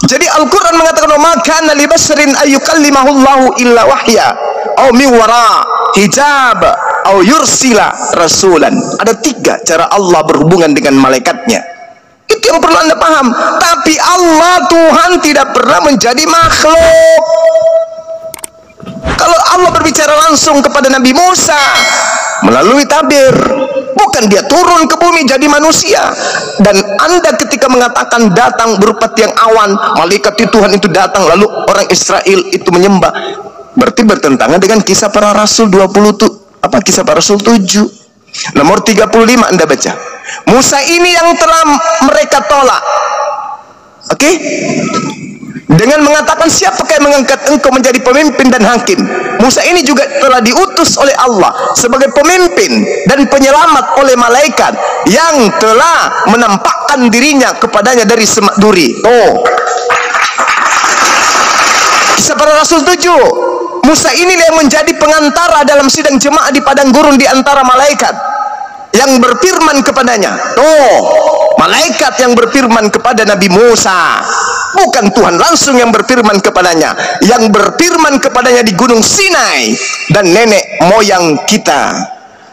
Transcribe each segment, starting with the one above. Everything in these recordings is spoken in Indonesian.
Jadi Al-Quran mengatakan, maka li basharin ayyukallimahullahu illa wahya au min wara hijab au yursila rasulan. Ada 3 cara Allah berhubungan dengan malaikatnya. Itu yang perlu Anda paham. Tapi Allah Tuhan tidak pernah menjadi makhluk. Kalau Allah berbicara langsung kepada Nabi Musa melalui tabir, bukan dia turun ke bumi jadi manusia. Dan Anda ketika mengatakan datang berupa tiang awan, malaikat Tuhan itu datang, lalu orang Israel itu menyembah, berarti bertentangan dengan kisah para rasul 20 kisah para rasul 7 nomor 35. Anda baca, Musa ini yang telah mereka tolak, oke? Dengan mengatakan, siapakah yang mengangkat engkau menjadi pemimpin dan hakim? Musa ini juga telah diutus oleh Allah sebagai pemimpin dan penyelamat oleh malaikat yang telah menampakkan dirinya kepadanya dari semak duri. Kisah para rasul 7. Musa ini yang menjadi pengantara dalam sidang jemaah di padang gurun di antara malaikat yang berfirman kepadanya. Malaikat yang berfirman kepada Nabi Musa, bukan Tuhan langsung yang berfirman kepadanya. Yang berfirman kepadanya di Gunung Sinai dan nenek moyang kita.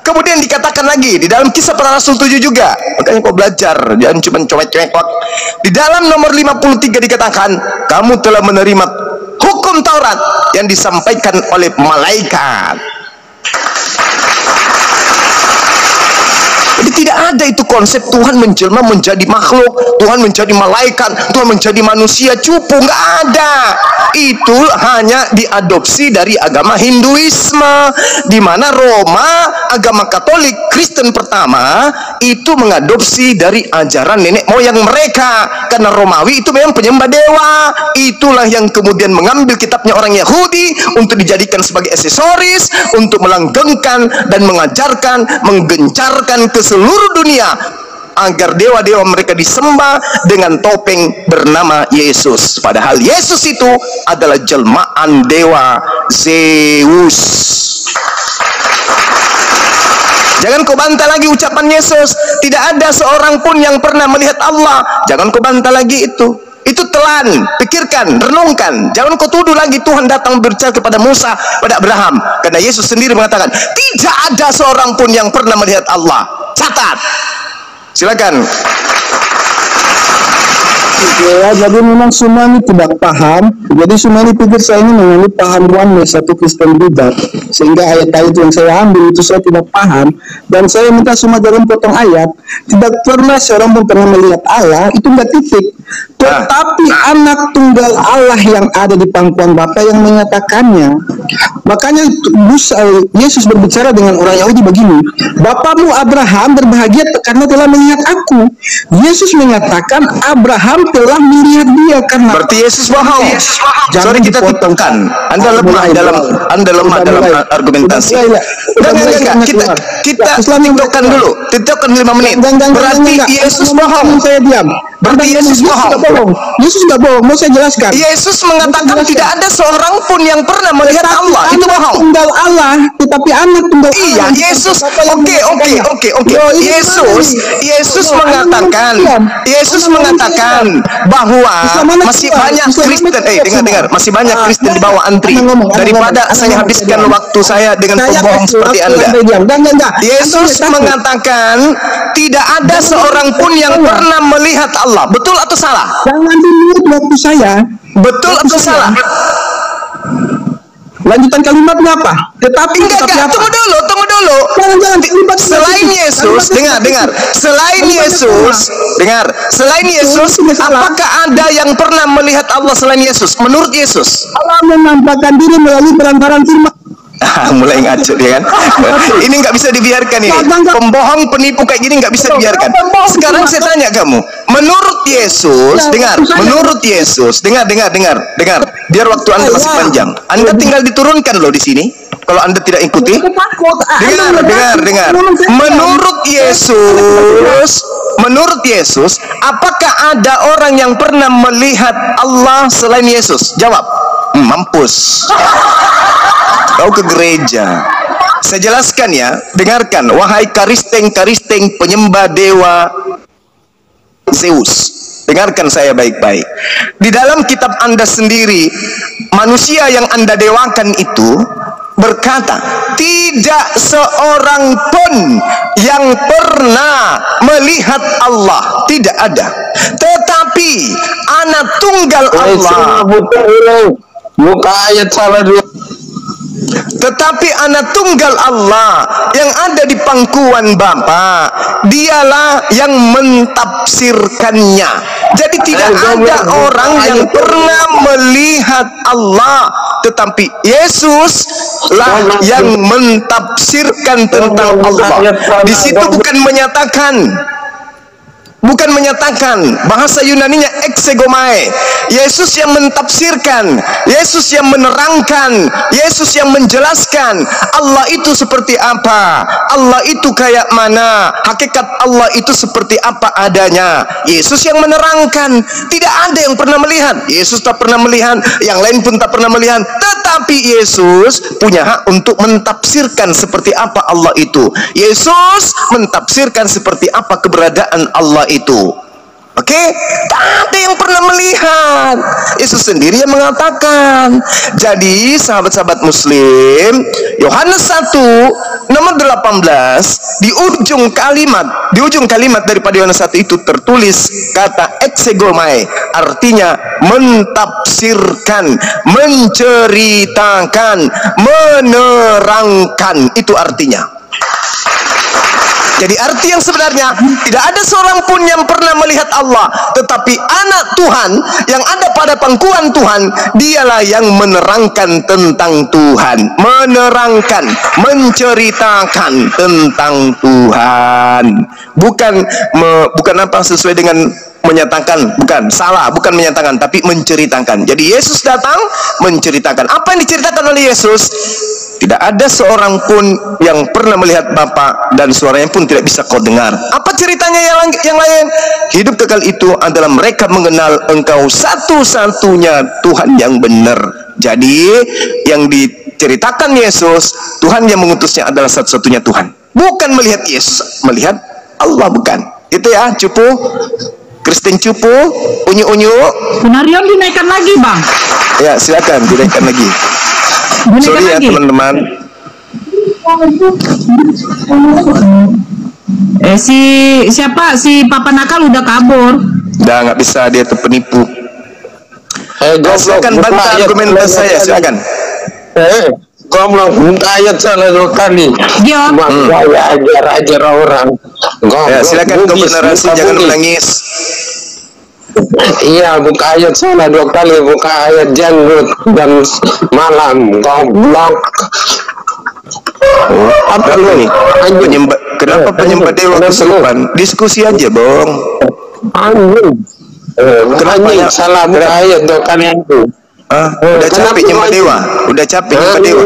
Kemudian dikatakan lagi di dalam kisah para rasul 7 juga. Makanya kau belajar, jangan cuma cuek-cuek. Di dalam nomor 53 dikatakan, kamu telah menerima hukum Taurat yang disampaikan oleh malaikat. Jadi tidak ada itu konsep Tuhan menjelma menjadi makhluk, Tuhan menjadi malaikat, Tuhan menjadi manusia cupu. Nggak ada. Itu hanya diadopsi dari agama Hinduisme, di mana Roma, agama Katolik Kristen pertama, itu mengadopsi dari ajaran nenek moyang mereka. Karena Romawi itu memang penyembah dewa. Itulah yang kemudian mengambil kitabnya orang Yahudi untuk dijadikan sebagai aksesoris, untuk melanggengkan dan mengajarkan, menggencarkan ke seluruh dunia agar dewa-dewa mereka disembah dengan topeng bernama Yesus. Padahal Yesus itu adalah jelmaan dewa Zeus. Jangan kau bantah lagi ucapan Yesus, tidak ada seorang pun yang pernah melihat Allah. Jangan kau bantah lagi itu. Itu telan, pikirkan, renungkan. Jangan kau tuduh lagi Tuhan datang berbicara kepada Musa, pada Abraham. Karena Yesus sendiri mengatakan, tidak ada seorang pun yang pernah melihat Allah. Catat. Silakan. Ya, jadi memang semua ini tidak paham. Jadi semua ini pikir saya ini menganut paham oneness satu Kristen Buddha, sehingga ayat-ayat yang saya ambil itu saya tidak paham. Dan saya minta semua dalam potong ayat, tidak pernah seorang pun pernah melihat Allah, itu enggak titik. Tetapi anak tunggal Allah yang ada di pangkuan Bapa yang menyatakannya. Makanya Yesus berbicara dengan orang Yahudi begini, Bapamu Abraham berbahagia karena telah melihat aku. Yesus menyatakan Abraham telah melihat dia karena. Berarti Yesus bohong. Sorry, kita potongkan. Anda lemah dalam argumentasi. Enggak. Kita tindakan dulu. Tindakan 5 menit. Berarti Yesus bohong. Saya diam. Berarti Yesus bohong. Yesus nggak bohong. Mau saya jelaskan. Yesus mengatakan tidak ada seorang pun yang pernah melihat Allah. Itu bohong. Tunggal Allah, tetapi anak tunggal Allah. Iya, Yesus. Oke. Yesus mengatakan bahwa masih banyak Kristen. Dengar. Masih banyak Kristen di bawah antri. Daripada saya habiskan waktu saya dengan pembohong seperti Anda. Yesus mengatakan tidak ada seorang pun yang pernah melihat Allah. Betul atau salah? Jangan dilihat waktu saya. Betul atau salah? Lanjutan kalimatnya apa? Tetapi enggak, tunggu dulu. Jangan selain Yesus, dengar. Selain Yesus, apakah ada yang pernah melihat Allah selain Yesus? Menurut Yesus, Allah menampakkan diri melalui perantaran firman. Mulai ngaco dia kan. Ini nggak bisa dibiarkan ini. Pembohong, penipu kayak gini nggak bisa dibiarkan. Sekarang saya tanya kamu, menurut Yesus, dengar. Biar waktu Anda masih panjang. Anda tinggal diturunkan loh di sini. Kalau Anda tidak ikuti, dengar. Menurut Yesus, apakah ada orang yang pernah melihat Allah selain Yesus? Jawab. Mampus. Kau ke gereja. Saya jelaskan ya, dengarkan. Wahai karisteng penyembah dewa Zeus. Dengarkan saya baik-baik. Di dalam kitab Anda sendiri, manusia yang Anda dewakan itu berkata, tidak seorang pun yang pernah melihat Allah, tidak ada. Tetapi anak tunggal Allah, buka ayat salah dulu. tetapi anak tunggal Allah yang ada di pangkuan Bapa, dialah yang mentafsirkannya. Jadi tidak ada orang yang pernah melihat Allah, tetapi Yesus lah yang mentafsirkan tentang Allah. Di situ bukan menyatakan, bahasa Yunaninya exegomai. Yesus yang mentafsirkan, Yesus yang menerangkan, Yesus yang menjelaskan Allah itu seperti apa, Allah itu kayak mana, hakikat Allah itu seperti apa adanya. Yesus yang menerangkan. Tidak ada yang pernah melihat. Yesus tak pernah melihat, yang lain pun tak pernah melihat, tetapi Yesus punya hak untuk mentafsirkan seperti apa Allah itu. Yesus mentafsirkan seperti apa keberadaan Allah itu. Oke, tak ada yang pernah melihat. Yesus sendiri yang mengatakan. Jadi sahabat-sahabat muslim, Yohanes 1 nomor 18, di ujung kalimat daripada Yohanes 1 itu tertulis kata exegomai, artinya mentafsirkan, menceritakan, menerangkan, itu artinya. Jadi arti yang sebenarnya, tidak ada seorang pun yang pernah melihat Allah, tetapi anak Tuhan yang ada pada pangkuan Tuhan, dialah yang menerangkan tentang Tuhan, menerangkan, menceritakan tentang Tuhan. Bukan apa sesuai dengan menyatakan, bukan menyatakan, tapi menceritakan. Jadi Yesus datang menceritakan. Apa yang diceritakan oleh Yesus? Tidak ada seorang pun yang pernah melihat Bapa, dan suaranya pun tidak bisa kau dengar. Apa ceritanya yang lain? Hidup kekal itu adalah mereka mengenal Engkau satu-satunya Tuhan yang benar. Jadi yang diceritakan Yesus, Tuhan yang mengutusnya adalah satu-satunya Tuhan. Bukan melihat Yesus, melihat Allah, bukan. Itu ya, cupu. Kristen cupu, unyu-unyu. Benarion dinaikkan lagi, Bang. Ya, silakan dinaikkan lagi. Sorry ya teman-teman. Siapa si Papa Nakal udah kabur. Udah nggak bisa, dia tuh penipu. Silakan bantah argumentasi saya, silakan. Kau belum ayat salah 2 kali. Dia ajar orang. Ya, silakan kau bernarasi, jangan menangis. Iya, buka ayat salah 2 kali, buka ayat janggut dan malam, goblok. Apa lu nih? Kenapa penyembah dewa kesurupan? Diskusi aja, Bang. Kenapa ya? Salah buka ayat 2 kali itu. Udah capek nyembah dewa, udah capek nyembah dewa,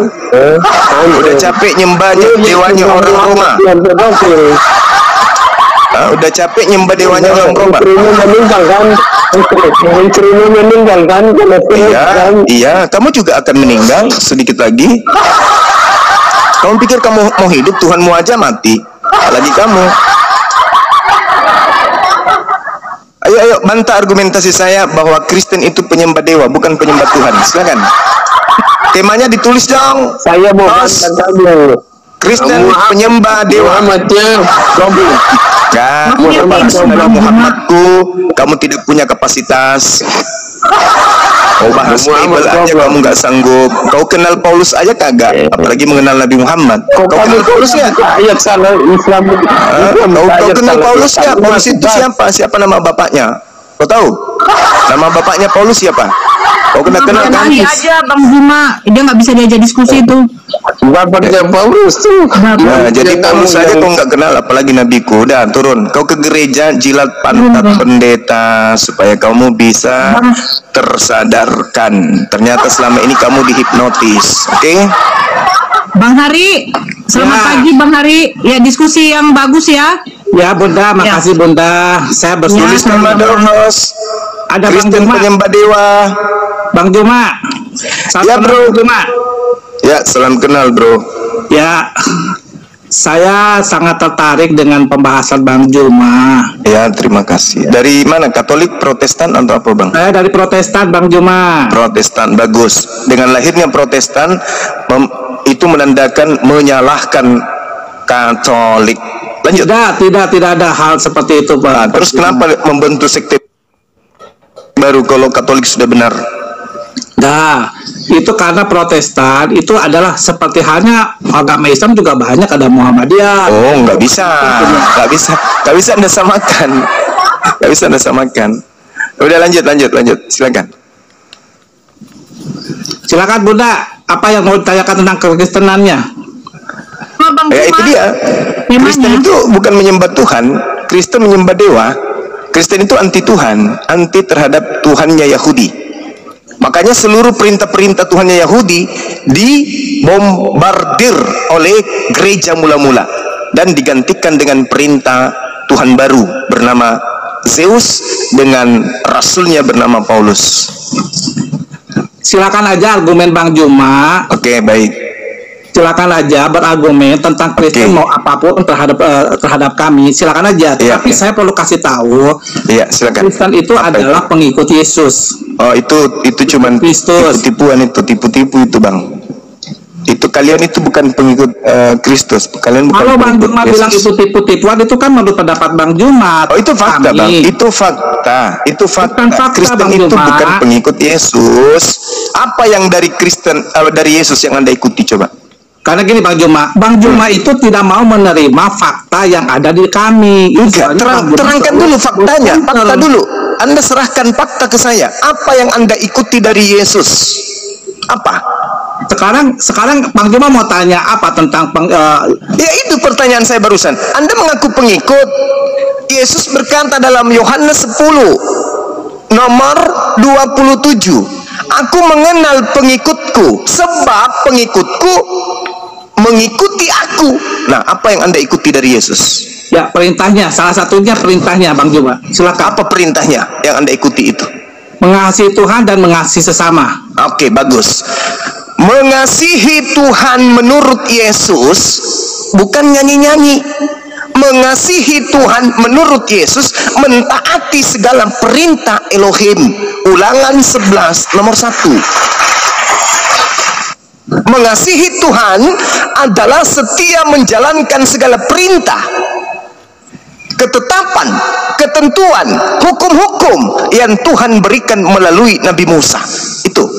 udah capek nyembah dewanya orang Roma. Udah capek nyembah dewanya orang Roma. Iya, kamu juga akan meninggal sedikit lagi. Kamu pikir kamu mau hidup, Tuhanmu aja mati, apalagi kamu. Ayo bantah argumentasi saya bahwa Kristen itu penyembah dewa, bukan penyembah Tuhan. Silakan. Temanya ditulis dong. Saya mau bantah dulu. Kristen penyembah dewa. Muhammadku, kamu tidak punya kapasitas. Kau bahas Bible aja kamu nggak sanggup. Kau kenal Paulus aja kagak, apalagi mengenal Nabi Muhammad. Kau kenal Paulus ya? Ayat salah Islam. Kau kenal Paulus ya? Paulus itu siapa? Siapa nama bapaknya? Kau tahu? Nama bapaknya Paulus siapa? Kau kenal kan? Nanti aja Bang Bima, dia nggak bisa diajak diskusi itu. Bapaknya Paulus tuh. Nah, jadi Paulus saja kau nggak kenal, apalagi nabiku. Udah turun. Kau ke gereja, jilat pantat pendeta supaya kamu bisa tersadarkan. Ternyata selama ini kamu dihipnotis. Oke? Bang Hari, selamat pagi Bang Hari. Ya, diskusi yang bagus ya. Ya Bunda, makasih Bunda. Saya bersulis nama host. Ada Kristen Bang Juma, penyembah dewa. Bang Juma. Ya bro. Bang Juma. Ya, salam kenal bro. Ya, Saya sangat tertarik dengan pembahasan Bang Juma. Ya, terima kasih. Dari mana? Katolik, Protestan, atau apa, Bang? Saya dari Protestan, Bang Juma. Protestan, bagus. Dengan lahirnya Protestan, itu menandakan menyalahkan Katolik. Lanjut. Tidak ada hal seperti itu, Pak. Nah, terus kenapa membentuk sekte baru kalau Katolik sudah benar? Nah, itu karena Protestan itu adalah seperti halnya agama Islam juga banyak, ada Muhammadiyah. Oh, nggak bisa Anda samakan, nggak bisa Anda samakan. Udah, lanjut, silakan Bunda, apa yang mau ditanyakan tentang kekristenannya? Ya, itu dia. Kristen itu bukan menyembah Tuhan, Kristen menyembah dewa. Kristen itu anti Tuhan, anti terhadap Tuhannya Yahudi. Makanya seluruh perintah-perintah Tuhannya Yahudi dibombardir oleh gereja mula-mula dan digantikan dengan perintah Tuhan baru bernama Zeus dengan rasulnya bernama Paulus. Silakan aja argumen Bang Juma. Oke, baik. Silakan aja berargumen tentang Kristen mau apapun terhadap kami, silakan aja. Tapi saya perlu kasih tahu, silakan. Kristen itu adalah pengikut Yesus. Oh, itu cuman tipu-tipuan, tipu-tipu itu, Bang. Itu kalian itu bukan pengikut Kristus. Kalian bukan. Kalau Bang Juma bilang itu tipu-tipuan, itu kan menurut pendapat Bang Juma. Oh, itu fakta, Bang. Itu fakta. Kristen Bang itu Juma bukan pengikut Yesus. Apa yang dari Kristen dari Yesus yang Anda ikuti, coba? Karena gini Bang Juma itu tidak mau menerima fakta yang ada di kami. Enggak, terangkan dulu faktanya, fakta dulu. Anda serahkan fakta ke saya. Apa yang Anda ikuti dari Yesus? Apa? Sekarang Bang Juma mau tanya apa tentang ya, itu pertanyaan saya barusan. Anda mengaku pengikut. Yesus berkata dalam Yohanes 10 nomor 27, aku mengenal pengikutku sebab pengikutku mengikuti aku. Nah, apa yang Anda ikuti dari Yesus? Ya, perintahnya, salah satunya perintahnya Bang Juma. Silakan. Apa perintahnya yang Anda ikuti itu? Mengasihi Tuhan dan mengasihi sesama. Oke, bagus. Mengasihi Tuhan menurut Yesus bukan nyanyi-nyanyi. Mengasihi Tuhan menurut Yesus mentaati segala perintah Elohim. Ulangan 11 nomor 1. Mengasihi Tuhan adalah setia menjalankan segala perintah, ketetapan, ketentuan, hukum-hukum yang Tuhan berikan melalui Nabi Musa. Itu.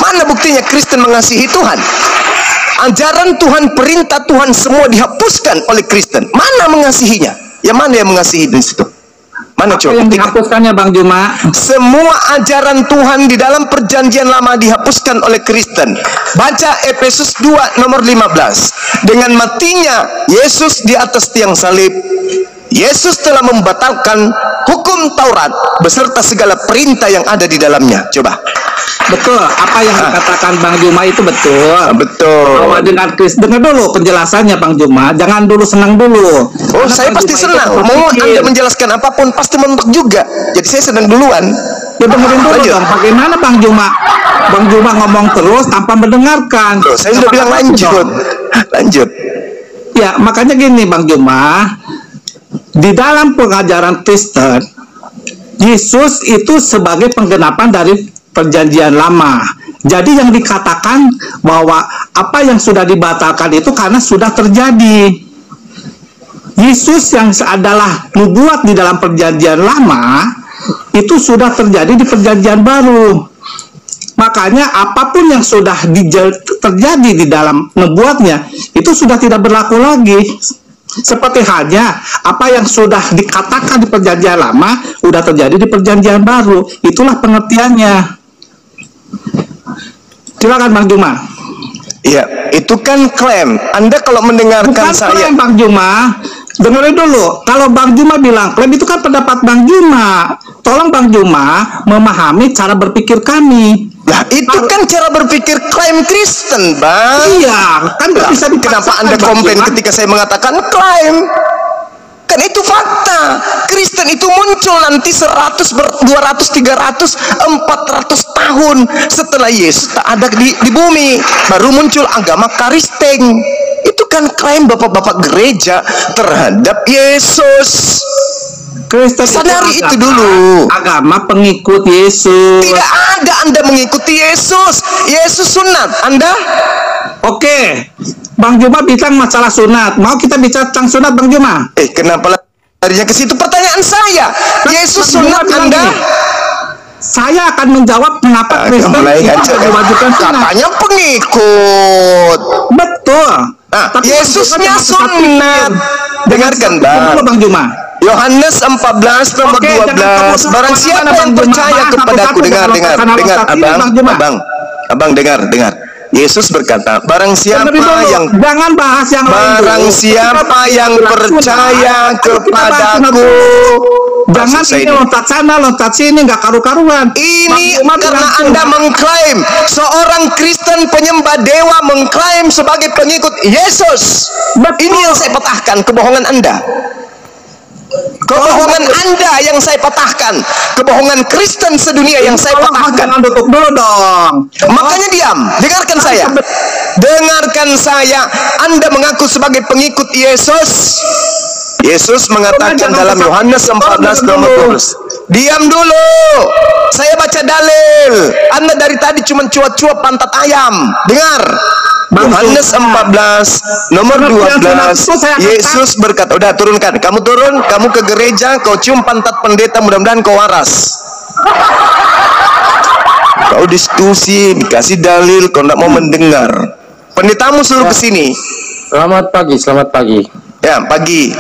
Mana buktinya Kristen mengasihi Tuhan? Ajaran Tuhan, perintah Tuhan semua dihapuskan oleh Kristen. Mana mengasihinya? Yang mana yang mengasihi di situ? Mana coba? Yang dihapuskannya Bang Juma? Semua ajaran Tuhan di dalam perjanjian lama dihapuskan oleh Kristen. Baca Efesus 2 nomor 15. Dengan matinya Yesus di atas tiang salib, Yesus telah membatalkan hukum Taurat beserta segala perintah yang ada di dalamnya. Coba. Betul, apa yang dikatakan Bang Juma itu betul. Betul. Bahwa dengan Kristus, dengar dulu penjelasannya Bang Juma. Jangan dulu senang dulu. Oh, saya pasti senang. Mau Anda menjelaskan apapun pasti mentok juga. Jadi saya senang duluan. Ya dengerin dulu dong. Bagaimana Bang Juma? Bang Juma ngomong terus tanpa mendengarkan. Loh, saya sudah bilang lanjut. Lanjut. Ya, makanya gini Bang Juma. Di dalam pengajaran Kristen, Yesus itu sebagai penggenapan dari perjanjian lama. Jadi yang dikatakan bahwa apa yang sudah dibatalkan itu karena sudah terjadi. Yesus yang adalah nubuat di dalam perjanjian lama itu sudah terjadi di perjanjian baru. Makanya apapun yang sudah terjadi di dalam nubuatnya itu sudah tidak berlaku lagi. Seperti halnya apa yang sudah dikatakan di perjanjian lama sudah terjadi di perjanjian baru. Itulah pengertiannya. Silakan Bang Juma. Iya, itu kan klaim. Anda kalau mendengarkan bukan saya. Klaim Bang Juma. Dengerin dulu. Kalau Bang Juma bilang klaim itu kan pendapat Bang Juma. Tolong Bang Juma memahami cara berpikir kami. Nah, itu kan cara berpikir klaim Kristen, Bang. Iya, kan nah, bisa kenapa Anda komplain ketika saya mengatakan klaim? Kan itu fakta. Kristen itu muncul nanti 100, 200, 300, 400 tahun setelah Yesus tak ada di bumi. Baru muncul agama Kristen. Itu kan klaim bapak-bapak gereja terhadap Yesus. Kristen Sadari itu dulu. Agama pengikut Yesus. Tidak ada Anda mengikuti Yesus. Yesus sunat. Anda? Oke, Bang Juma bilang masalah sunat. Mau kita bicara tentang sunat, Bang Juma? Kenapa larinya ke situ? Pertanyaan saya. Yesus sunat Anda? Saya akan menjawab kenapa Kristen tidak diwajibkan sunat. Katanya pengikut. Betul. Nah, Tapi Yesusnya sunat. Dengarkan, Bang Juma. Yohanes 14 nomor 12. Barang siapa yang percaya kepadaku, dengar abang dengar. Yesus berkata, barang siapa yang jangan bahas yang lain. Barang siapa yang percaya kepadaku. Jangan ini loncat sana, loncat sini, nggak karu-karuan. Ini karena Anda mengklaim, seorang Kristen penyembah dewa mengklaim sebagai pengikut Yesus. Ini yang saya patahkan, kebohongan Anda. Kebohongan Anda yang saya patahkan. Kebohongan Kristen sedunia yang saya patahkan. Jangan tutup dulu dong. Makanya diam. Dengarkan saya. Dengarkan saya. Anda mengaku sebagai pengikut Yesus. Yesus mengatakan dalam Yohanes 14 nomor 12. Diam dulu. Saya baca dalil. Anda dari tadi cuma cuap-cuap pantat ayam. Dengar. Yohanes 14 nomor 12. Yesus berkata, udah turunkan, kamu turun, kamu ke gereja, kau cium pantat pendeta, mudah-mudahan kau waras. Kau diskusi, dikasih dalil, kau tidak mau mendengar. Pendetamu suruh ke sini. Selamat pagi. Ya, pagi.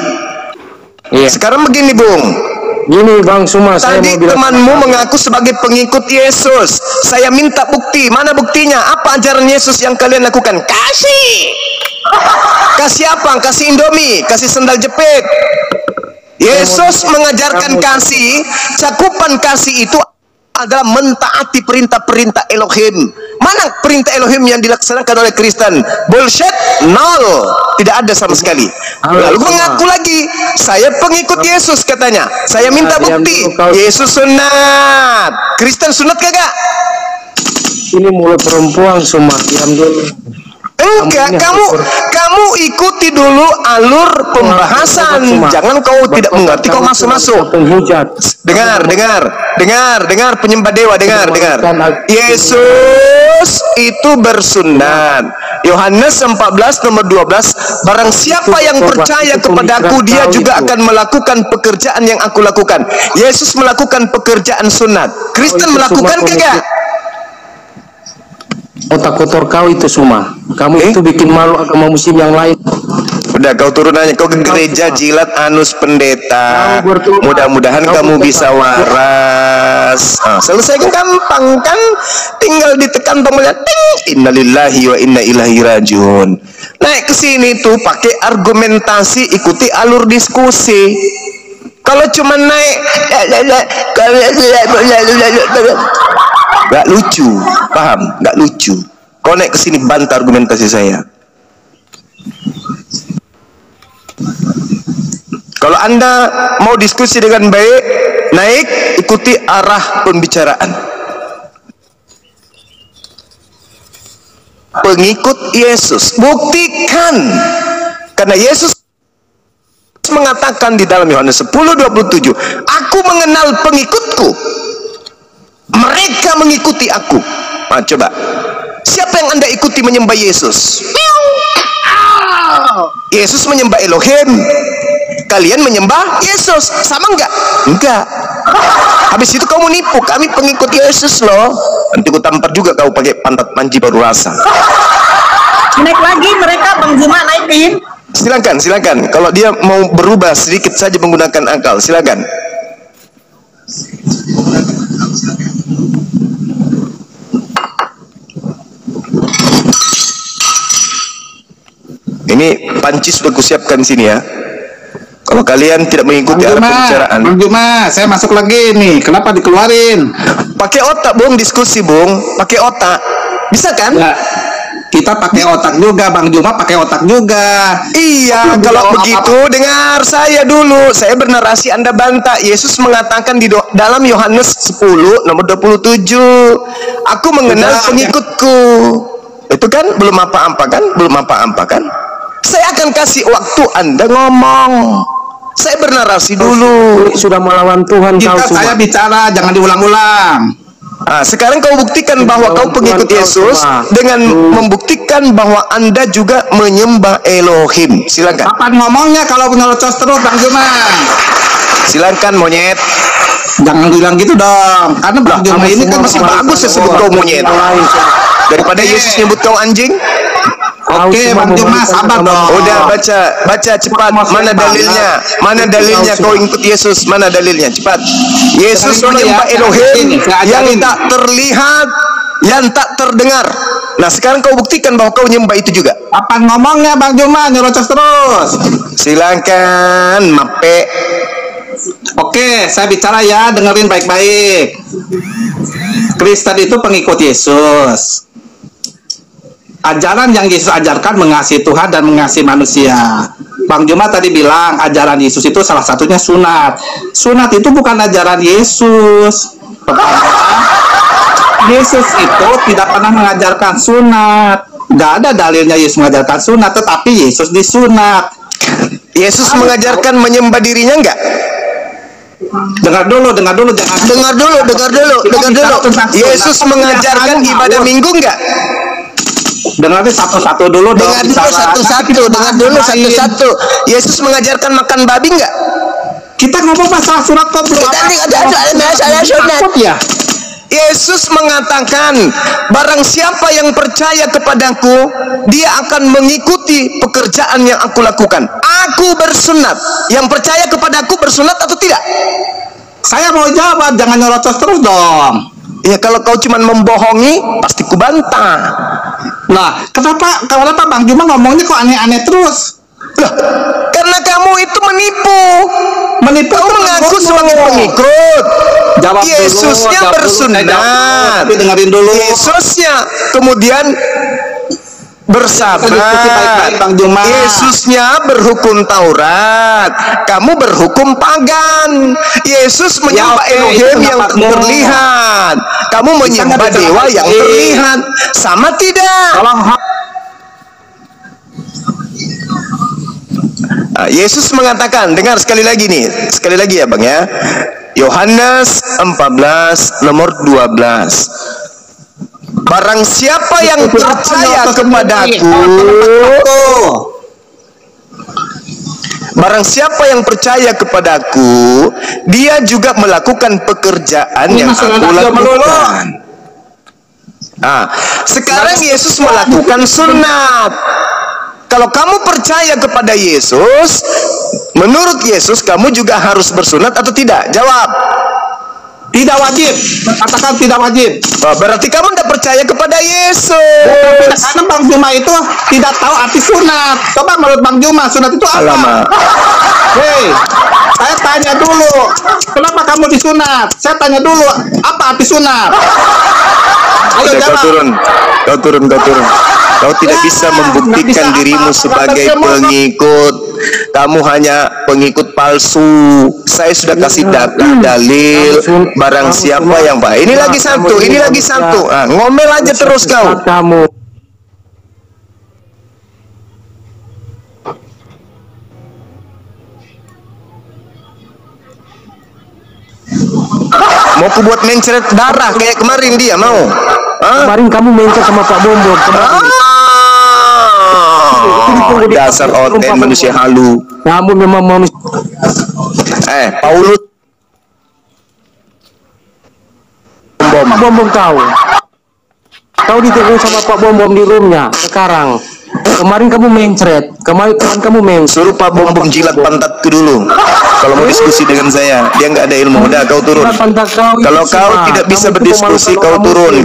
Iya. Sekarang begini, Bung. Gini Bang Suma, tadi temanmu mengaku sebagai pengikut Yesus. Saya minta bukti. Mana buktinya? Apa ajaran Yesus yang kalian lakukan? Kasih. Kasih apa? Kasih Indomie, kasih sendal jepit. Yesus mengajarkan kasih. Cakupan kasih itu adalah mentaati perintah-perintah Elohim. Mana perintah Elohim yang dilaksanakan oleh Kristen? Bullshit, nol, tidak ada sama sekali. Lalu mengaku lagi, saya pengikut Yesus katanya. Saya minta bukti. Yesus sunat. Kristen sunat kagak? Ini mulut perempuan Suma, diam dulu. Enggak, kamu ikuti dulu alur pembahasan. Jangan kau tidak mengerti, kau masuk-masuk. Dengar penyembah dewa, dengar. Yesus itu bersunat. Yohanes 14 nomor 12. Barang siapa yang percaya kepadaku, dia juga akan melakukan pekerjaan yang aku lakukan. Yesus melakukan pekerjaan sunat. Kristen melakukan kagak? Otak kotor kau itu Suma. Kamu itu bikin malu agama muslim yang lain. Udah kau turun aja, kau ke gereja jilat anus pendeta. Mudah-mudahan kamu bisa waras. Selesai kan gampang kan? Tinggal ditekan tombol ting. Innalillahi wa inna ilaihi rajiun. Naik ke sini tuh pakai argumentasi, ikuti alur diskusi. Kalau cuma naik gak lucu, paham? Gak lucu. Kau naik ke sini bantah argumentasi saya. Kalau Anda mau diskusi dengan baik, naik, ikuti arah pembicaraan. Pengikut Yesus, buktikan. Karena Yesus mengatakan di dalam Yohanes 10:27, aku mengenal pengikutku, mereka mengikuti aku. Nah, coba, siapa yang Anda ikuti menyembah Yesus? Yesus menyembah Elohim, kalian menyembah Yesus, sama enggak? Enggak. Habis itu kamu nipu, kami pengikut Yesus loh. Nanti ku tampar juga kau pakai pantat panji baru rasa. Naik lagi mereka, Bang Juma naikin. Silakan. Kalau dia mau berubah sedikit saja menggunakan akal, silakan. Ini panci sudah kusiapkan sini ya. Kalau kalian tidak mengikuti arah pembicaraan. Bang Juma, saya masuk lagi nih. Kenapa dikeluarin? Pakai otak, Bung, diskusi, Bung. Pakai otak. Bisa kan? Ya, kita pakai otak juga, Bang Juma pakai otak juga. Iya, kalau begitu dengar saya dulu. Saya bernarasi, Anda bantah. Yesus mengatakan di dalam Yohanes 10 nomor 27, aku mengenal pengikutku. Itu kan belum apa-apa kan? Saya akan kasih waktu Anda ngomong. Saya bernarasi dulu. Sudah melawan Tuhan kau semua. Saya bicara, jangan diulang-ulang. Nah, sekarang kau buktikan bahwa kau pengikut Yesus dengan membuktikan bahwa Anda juga menyembah Elohim. Silakan. Kapan ngomongnya kalau nyerocos terus, Bang Juma? Silakan monyet. Jangan bilang gitu dong. Karena Bang Juma ini kan Masih bagus saya sebut kau monyet daripada Yesus nyebut kau anjing. Oke, Bang Juma, sabar dong. Udah baca cepat. Mana dalilnya? Mana dalilnya kau ikut Yesus? Mana dalilnya? Cepat. Yesus menyembah Elohim yang tak terlihat, yang tak terdengar. Nah, sekarang kau buktikan bahwa kau menyembah itu juga. Apa ngomongnya Bang Juma? Nyerocos terus. Silakan, mape. Oke, saya bicara ya, dengerin baik-baik. Kristen itu pengikut Yesus. Ajaran yang Yesus ajarkan mengasihi Tuhan dan mengasihi manusia. Bang Juma tadi bilang ajaran Yesus itu salah satunya sunat. Sunat itu bukan ajaran Yesus. Pertama, Yesus itu tidak pernah mengajarkan sunat. Gak ada dalilnya Yesus mengajarkan sunat, tetapi Yesus disunat. Yesus mengajarkan menyembah dirinya enggak? Dengar dulu, jangan Dengar dulu. Yesus mengajarkan ibadah minggu enggak? Dengarnya satu-satu dulu dong. Dengar dulu satu-satu. Yesus mengajarkan makan babi enggak? Kita ngomong masalah surat kok belum. Ada sunat. Ya. Yesus mengatakan, barang siapa yang percaya kepadaku, dia akan mengikuti pekerjaan yang aku lakukan. Aku bersunat. Yang percaya kepadaku bersunat atau tidak? Saya mau jawab, jangan nyerocos terus dong. Ya, kalau kau cuma membohongi, pasti kubantah. Nah, kenapa Bang Juma ngomongnya kok aneh-aneh terus? Loh, karena kamu itu menipu. Kau mengaku sebagai pengikut. Jawab Yesusnya dulu, bersunat. tapi dengerin dulu. Yesusnya kemudian bersabar. Bang Juma. Yesusnya berhukum Taurat, kamu berhukum pagan. Yesus menyembah Elohim yang terlihat, kamu menyembah dewa yang terlihat. Sama tidak? Yesus mengatakan, dengar sekali lagi ya Bang ya. Yohanes 14 nomor 12. Barang siapa yang percaya kepadaku, barang siapa yang percaya kepadaku, dia juga melakukan pekerjaan yang aku lakukan. Sekarang Yesus melakukan sunat. Kalau kamu percaya kepada Yesus, menurut Yesus kamu juga harus bersunat atau tidak? Jawab. Tidak wajib. Katakan tidak wajib. Berarti kamu tidak percaya kepada Yesus. Karena Bang Juma itu tidak tahu arti sunat. Coba menurut Bang Juma, sunat itu apa? Alamak. Hei, saya tanya dulu, kenapa kamu disunat? Saya tanya dulu, apa arti sunat? Ayo jawab. Kau turun. Kau tidak bisa membuktikan dirimu sebagai pengikut. Kamu hanya pengikut palsu. Saya sudah kasih dalil. Barang siapa yang baik. Ini lagi satu. Ngomel aja terus kau. Mau ku buat mencret darah kayak kemarin dia mau. Kemarin kamu mencret sama Pak Bombom. Dasar oten manusia halu. Kamu memang manusia. Paulus Pak Bombom kau ditegur sama Pak Bombom di roomnya sekarang. Kemarin kamu mencret, kemarin kamu suruh Pak Bombom jilat pantatku dulu. Kalau mau diskusi dengan saya, dia nggak ada ilmu. Udah, kau turun. Kalau kau tidak bisa berdiskusi, kau turun.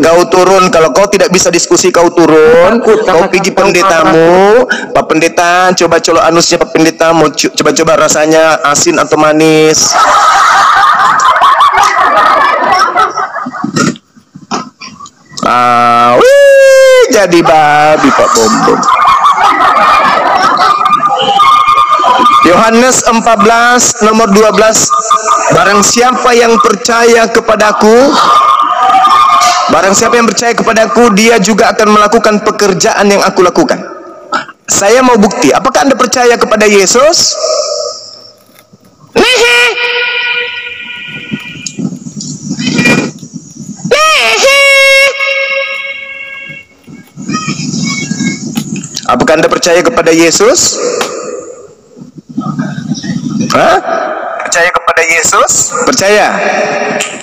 Kalau kau tidak bisa diskusi, kau turun. Kau pergi pendetamu. Pak Pendeta, coba colok anusnya Pak Pendeta. Mau coba rasanya asin atau manis. Jadi babi Pak Bombom. Yohanes 14 nomor 12. Barang siapa yang percaya kepadaku, dia juga akan melakukan pekerjaan yang aku lakukan. Saya mau bukti. Apakah Anda percaya kepada Yesus? Apakah Anda percaya kepada Yesus? Hah? Percaya kepada Yesus? Percaya.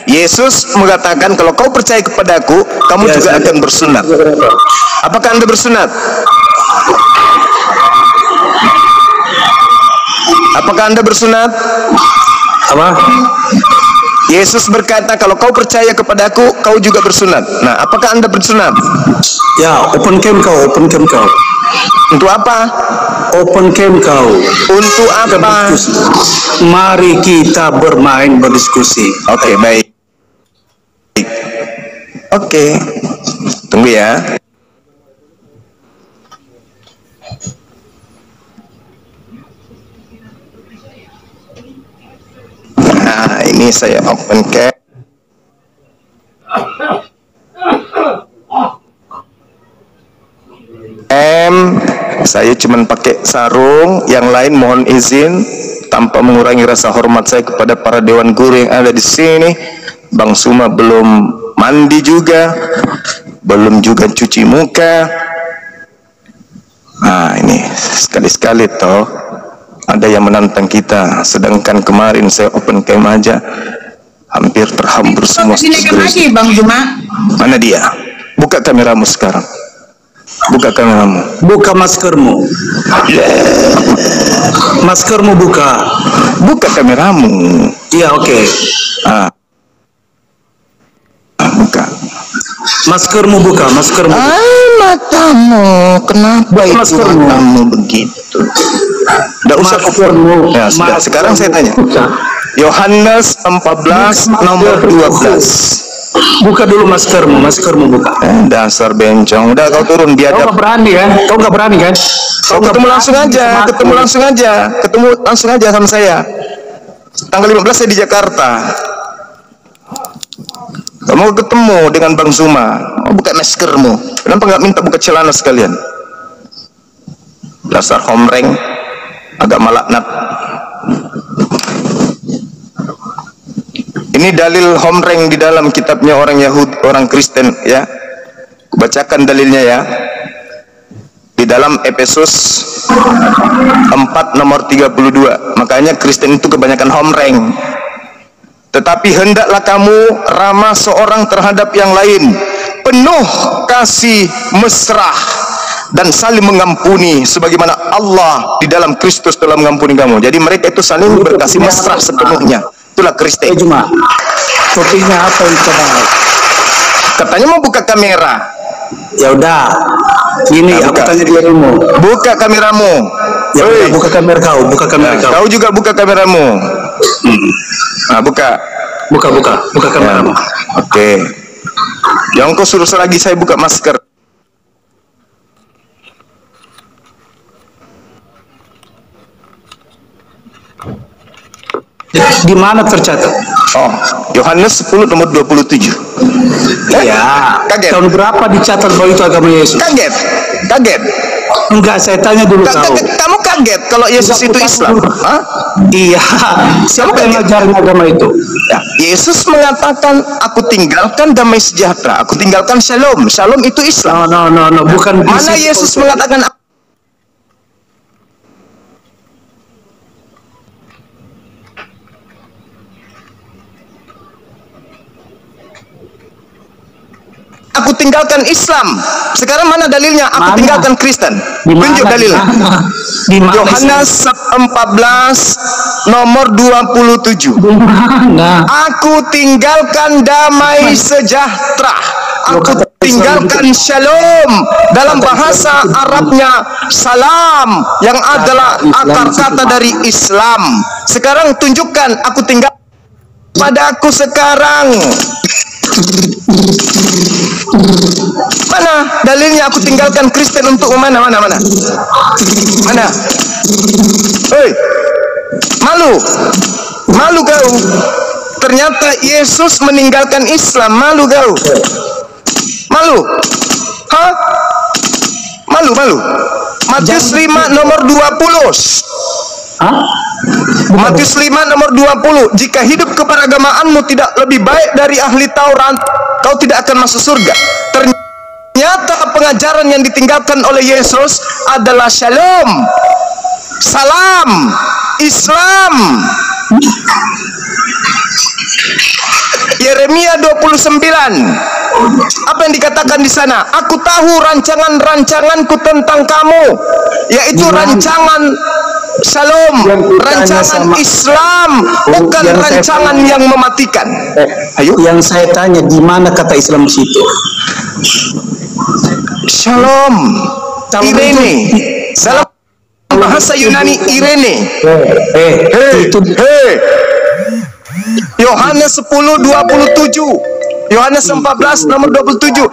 Yesus mengatakan, kalau kau percaya kepadaku, kamu juga akan bersunat. Apakah Anda bersunat? Apakah Anda bersunat? Apa? Yesus berkata, kalau kau percaya kepadaku, kau juga bersunat. Nah, apakah Anda bersunat? Ya, open cam kau. Untuk apa? Open cam kau. Untuk apa? Mari kita berdiskusi. Oke, baik. Oke. Tunggu ya. Nah, ini saya open cam. Saya cuman pakai sarung, yang lain mohon izin tanpa mengurangi rasa hormat saya kepada para dewan guru yang ada di sini. Bang Suma belum mandi juga, belum juga cuci muka. Nah, ini sekali-sekali toh ada yang menantang kita, sedangkan kemarin saya open cam aja hampir terhambur semua. Lagi Bang Juma. Mana dia? Buka kameramu sekarang. Buka kameramu. Buka maskermu. Maskermu buka. Buka kameramu. Iya, oke. Buka. Maskermu buka, maskermu. Matamu. Kenapa itu maskermu? Matamu begitu? Tidak usah maskermu. Ya, sudah. Sekarang saya tanya. Yohanes 14 nomor 12. Buka dulu maskermu buka. Dasar bencong. Udah kau turun biadab. Kau nggak berani kan? Kau nggak berani kan? Ketemu langsung aja sama saya. Tanggal 15 saya di Jakarta. Kamu ketemu dengan Bang Zuma. Buka maskermu. Kenapa nggak minta buka celana sekalian? Dasar homreng, agak malaknat. Ini dalil homreng di dalam kitabnya orang Yahudi, orang Kristen ya. Bacakan dalilnya ya. Di dalam Efesus 4 nomor 32. Makanya Kristen itu kebanyakan homreng. Tetapi hendaklah kamu ramah seorang terhadap yang lain, penuh kasih mesra dan saling mengampuni sebagaimana Allah di dalam Kristus telah mengampuni kamu. Jadi mereka itu saling berkasih mesra sepenuhnya. Itulah Kristen. Cuma topiknya apa yang kita bahas? Katanya mau buka kamera. Ya udah. Ini aku tanya dirimu. Buka kameramu. Ya udah, buka kamera kau, buka kamera kau. Kau juga buka kameramu. Nah, buka kameramu. Oke. Jangan kau suruh lagi saya buka masker. Di mana tercatat? Oh, Yohanes 10 nomor 27. Iya. Kaget. Tahun berapa dicatat bahwa itu agama Yesus? Kaget. Enggak, saya tanya dulu tahu. Kamu kaget kalau Yesus itu Islam? Hah? Iya. Siapa yang ngajarin agama itu? Ya, Yesus mengatakan, aku tinggalkan damai sejahtera, aku tinggalkan shalom. Shalom itu Islam. No, bukan. Mana Yesus mengatakan aku tinggalkan Islam. Sekarang mana dalilnya? Aku tinggalkan Kristen. Tunjuk dalilnya. Yohanes 14 nomor 27. Aku tinggalkan damai sejahtera. Aku tinggalkan shalom. Dalam bahasa Arabnya salam, yang adalah akar kata dari Islam. Sekarang tunjukkan aku tinggal pada aku sekarang. Mana dalilnya aku tinggalkan Kristen untuk mana? Hei, malu kau. Ternyata Yesus meninggalkan Islam. Malu kau. Malu. Hah? Malu. Matius 5 nomor 20. Matius 5 nomor 20. Jika hidup keberagamaanmu tidak lebih baik dari ahli Taurat, kau tidak akan masuk surga. Ternyata pengajaran yang ditinggalkan oleh Yesus adalah shalom, salam, Islam. Yeremia 29. Apa yang dikatakan di sana? Aku tahu rancangan-rancanganku tentang kamu, yaitu rancangan shalom, rancangan Islam, bukan rancangan yang mematikan. Ayo. Yang saya tanya, di mana kata Islam di situ? Shalom, Irene. Dalam bahasa Yunani Irene. Yohanes 10:27. Yohanes 14 nomor 27.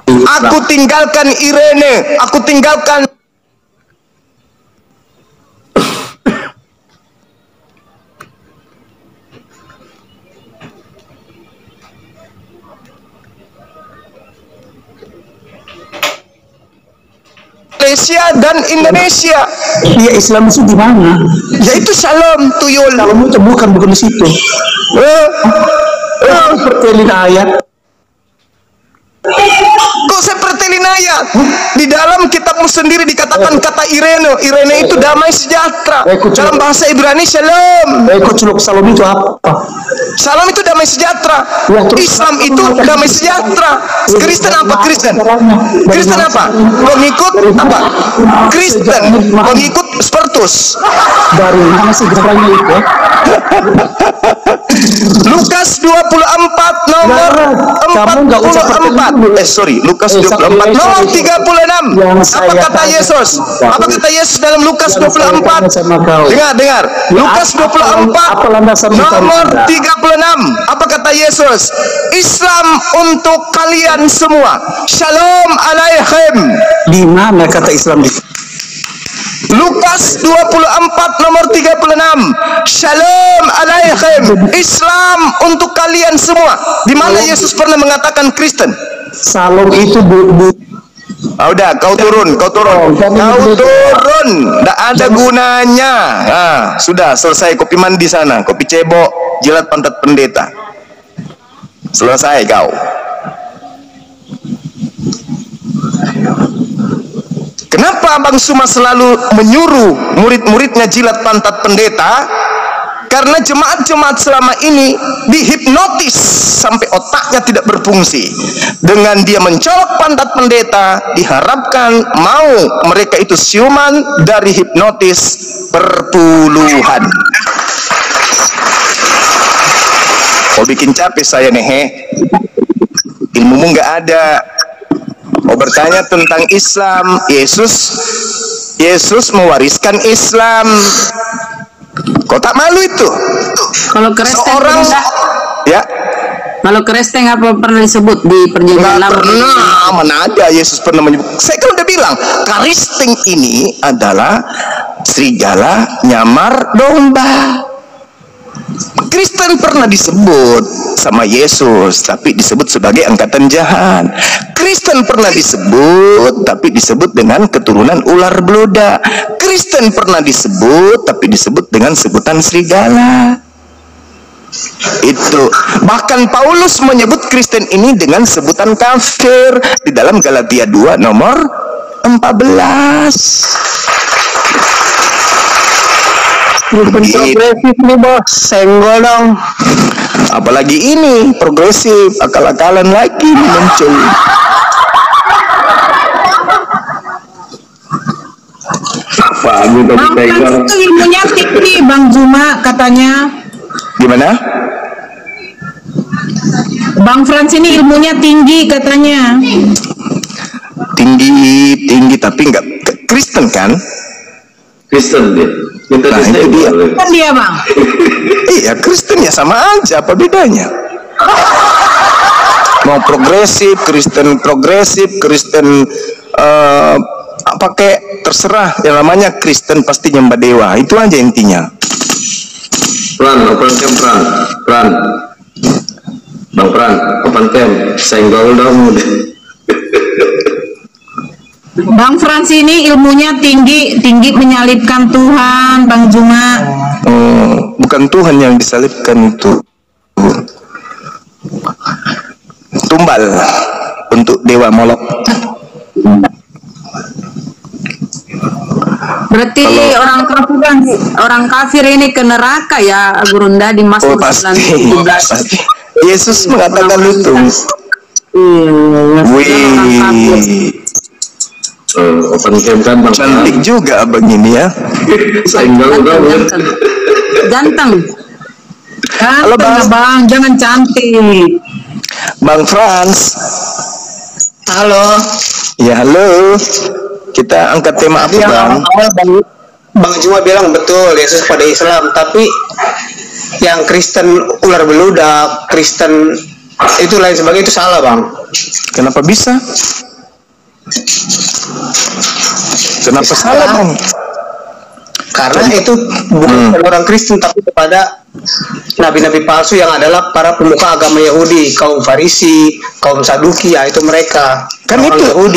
Aku tinggalkan Irene, aku tinggalkan Malaysia dan Indonesia. Iya, Islam itu di mana? Yaitu shalom, tuyul. Shalom itu bukan di situ. Pertelin ayat. Kok saya pertelin ayat? Di dalam kitabmu sendiri dikatakan kata Irene. Irene itu damai sejahtera. Dalam bahasa Ibrani shalom. Celuk shalom itu apa? Shalom itu damai sejahtera. Islam itu damai sejahtera. Kristen apa Kristen? Kristen apa? Pengikut apa? Kristen. Pengikut Spartus. Dari mana sejarahnya itu? Lukas 24 nomor 44. Lukas 24 nomor 36. Apa kata Yesus? Apa kata Yesus dalam Lukas 24? Dengar. Lukas 24 nomor 36. Apa kata Yesus? Islam untuk kalian semua. Shalom alaikum. Di mana kata Islam di? Lukas 24 nomor 36. Shalom alaikum. Islam untuk kalian semua. Di mana Yesus pernah mengatakan Kristen? Shalom itu udah, kau turun. Nggak ada gunanya. Sudah selesai kopi mandi sana, kopi cebok, jilat pantat pendeta. Selesai kau. Kenapa Abang Suma selalu menyuruh murid-muridnya jilat pantat pendeta? Karena jemaat-jemaat selama ini dihipnotis sampai otaknya tidak berfungsi. Dengan dia mencolok pantat pendeta, diharapkan mau mereka itu siuman dari hipnotis perpuluhan. Kau bikin capek saya nih, ilmumu nggak ada. Kau bertanya tentang Islam. Yesus mewariskan Islam. Kau tak malu itu? Kalau Kristen seorang ya. Kalau Kristen apa pernah disebut di perjanjian lama? Pernah, mana ada Yesus pernah menyebut. Saya kan udah bilang, Kristen ini adalah serigala nyamar domba. Kristen pernah disebut sama Yesus, tapi disebut sebagai angkatan jahat. Kristen pernah disebut, tapi disebut dengan keturunan ular beluda. Kristen pernah disebut, tapi disebut dengan sebutan serigala. Itu bahkan Paulus menyebut Kristen ini dengan sebutan kafir di dalam Galatia 2 nomor 14. Progresif nih bos, senggol dong. Apalagi ini progresif, akal-akalan lagi muncul. Bang Frans itu ilmunya tinggi, Bang Zuma katanya. Gimana? Bang Frans ini ilmunya tinggi katanya. Tinggi tapi nggak Kristen kan? Kristen dia. Nah, itu dia. Kan dia Bang. Iya, Kristen ya sama aja, apa bedanya? Mau progresif, Kristen pakai terserah, yang namanya Kristen pasti nyembah dewa, itu aja intinya. Pran, Bang Pran, open cam, senggol dong. Bang Frans ini ilmunya tinggi menyalibkan Tuhan, Bang Juma. Bukan Tuhan yang disalibkan itu. Tumbal untuk dewa Molok. Berarti orang kafir ini ke neraka ya, Gurunda, di Mazmur 9:17. Pasti. Yesus mengatakan itu. Wih. Open cam kan Bang. Cantik juga abang ini ya. Ganteng. Halo, Bang. Jangan cantik. Bang Frans. Halo. Ya, halo. Kita angkat tema apa, Bang? Bang Juma bilang betul, Yesus pada Islam, tapi yang Kristen ular beludak, Kristen itu lain sebagainya, itu salah, Bang. Kenapa bisa? Kenapa salah, Bang? Karena itu bukan orang Kristen, tapi kepada nabi-nabi palsu yang adalah para pemuka agama Yahudi, kaum Farisi, kaum Saduki, ya itu mereka. Kan orang itu Yahudi.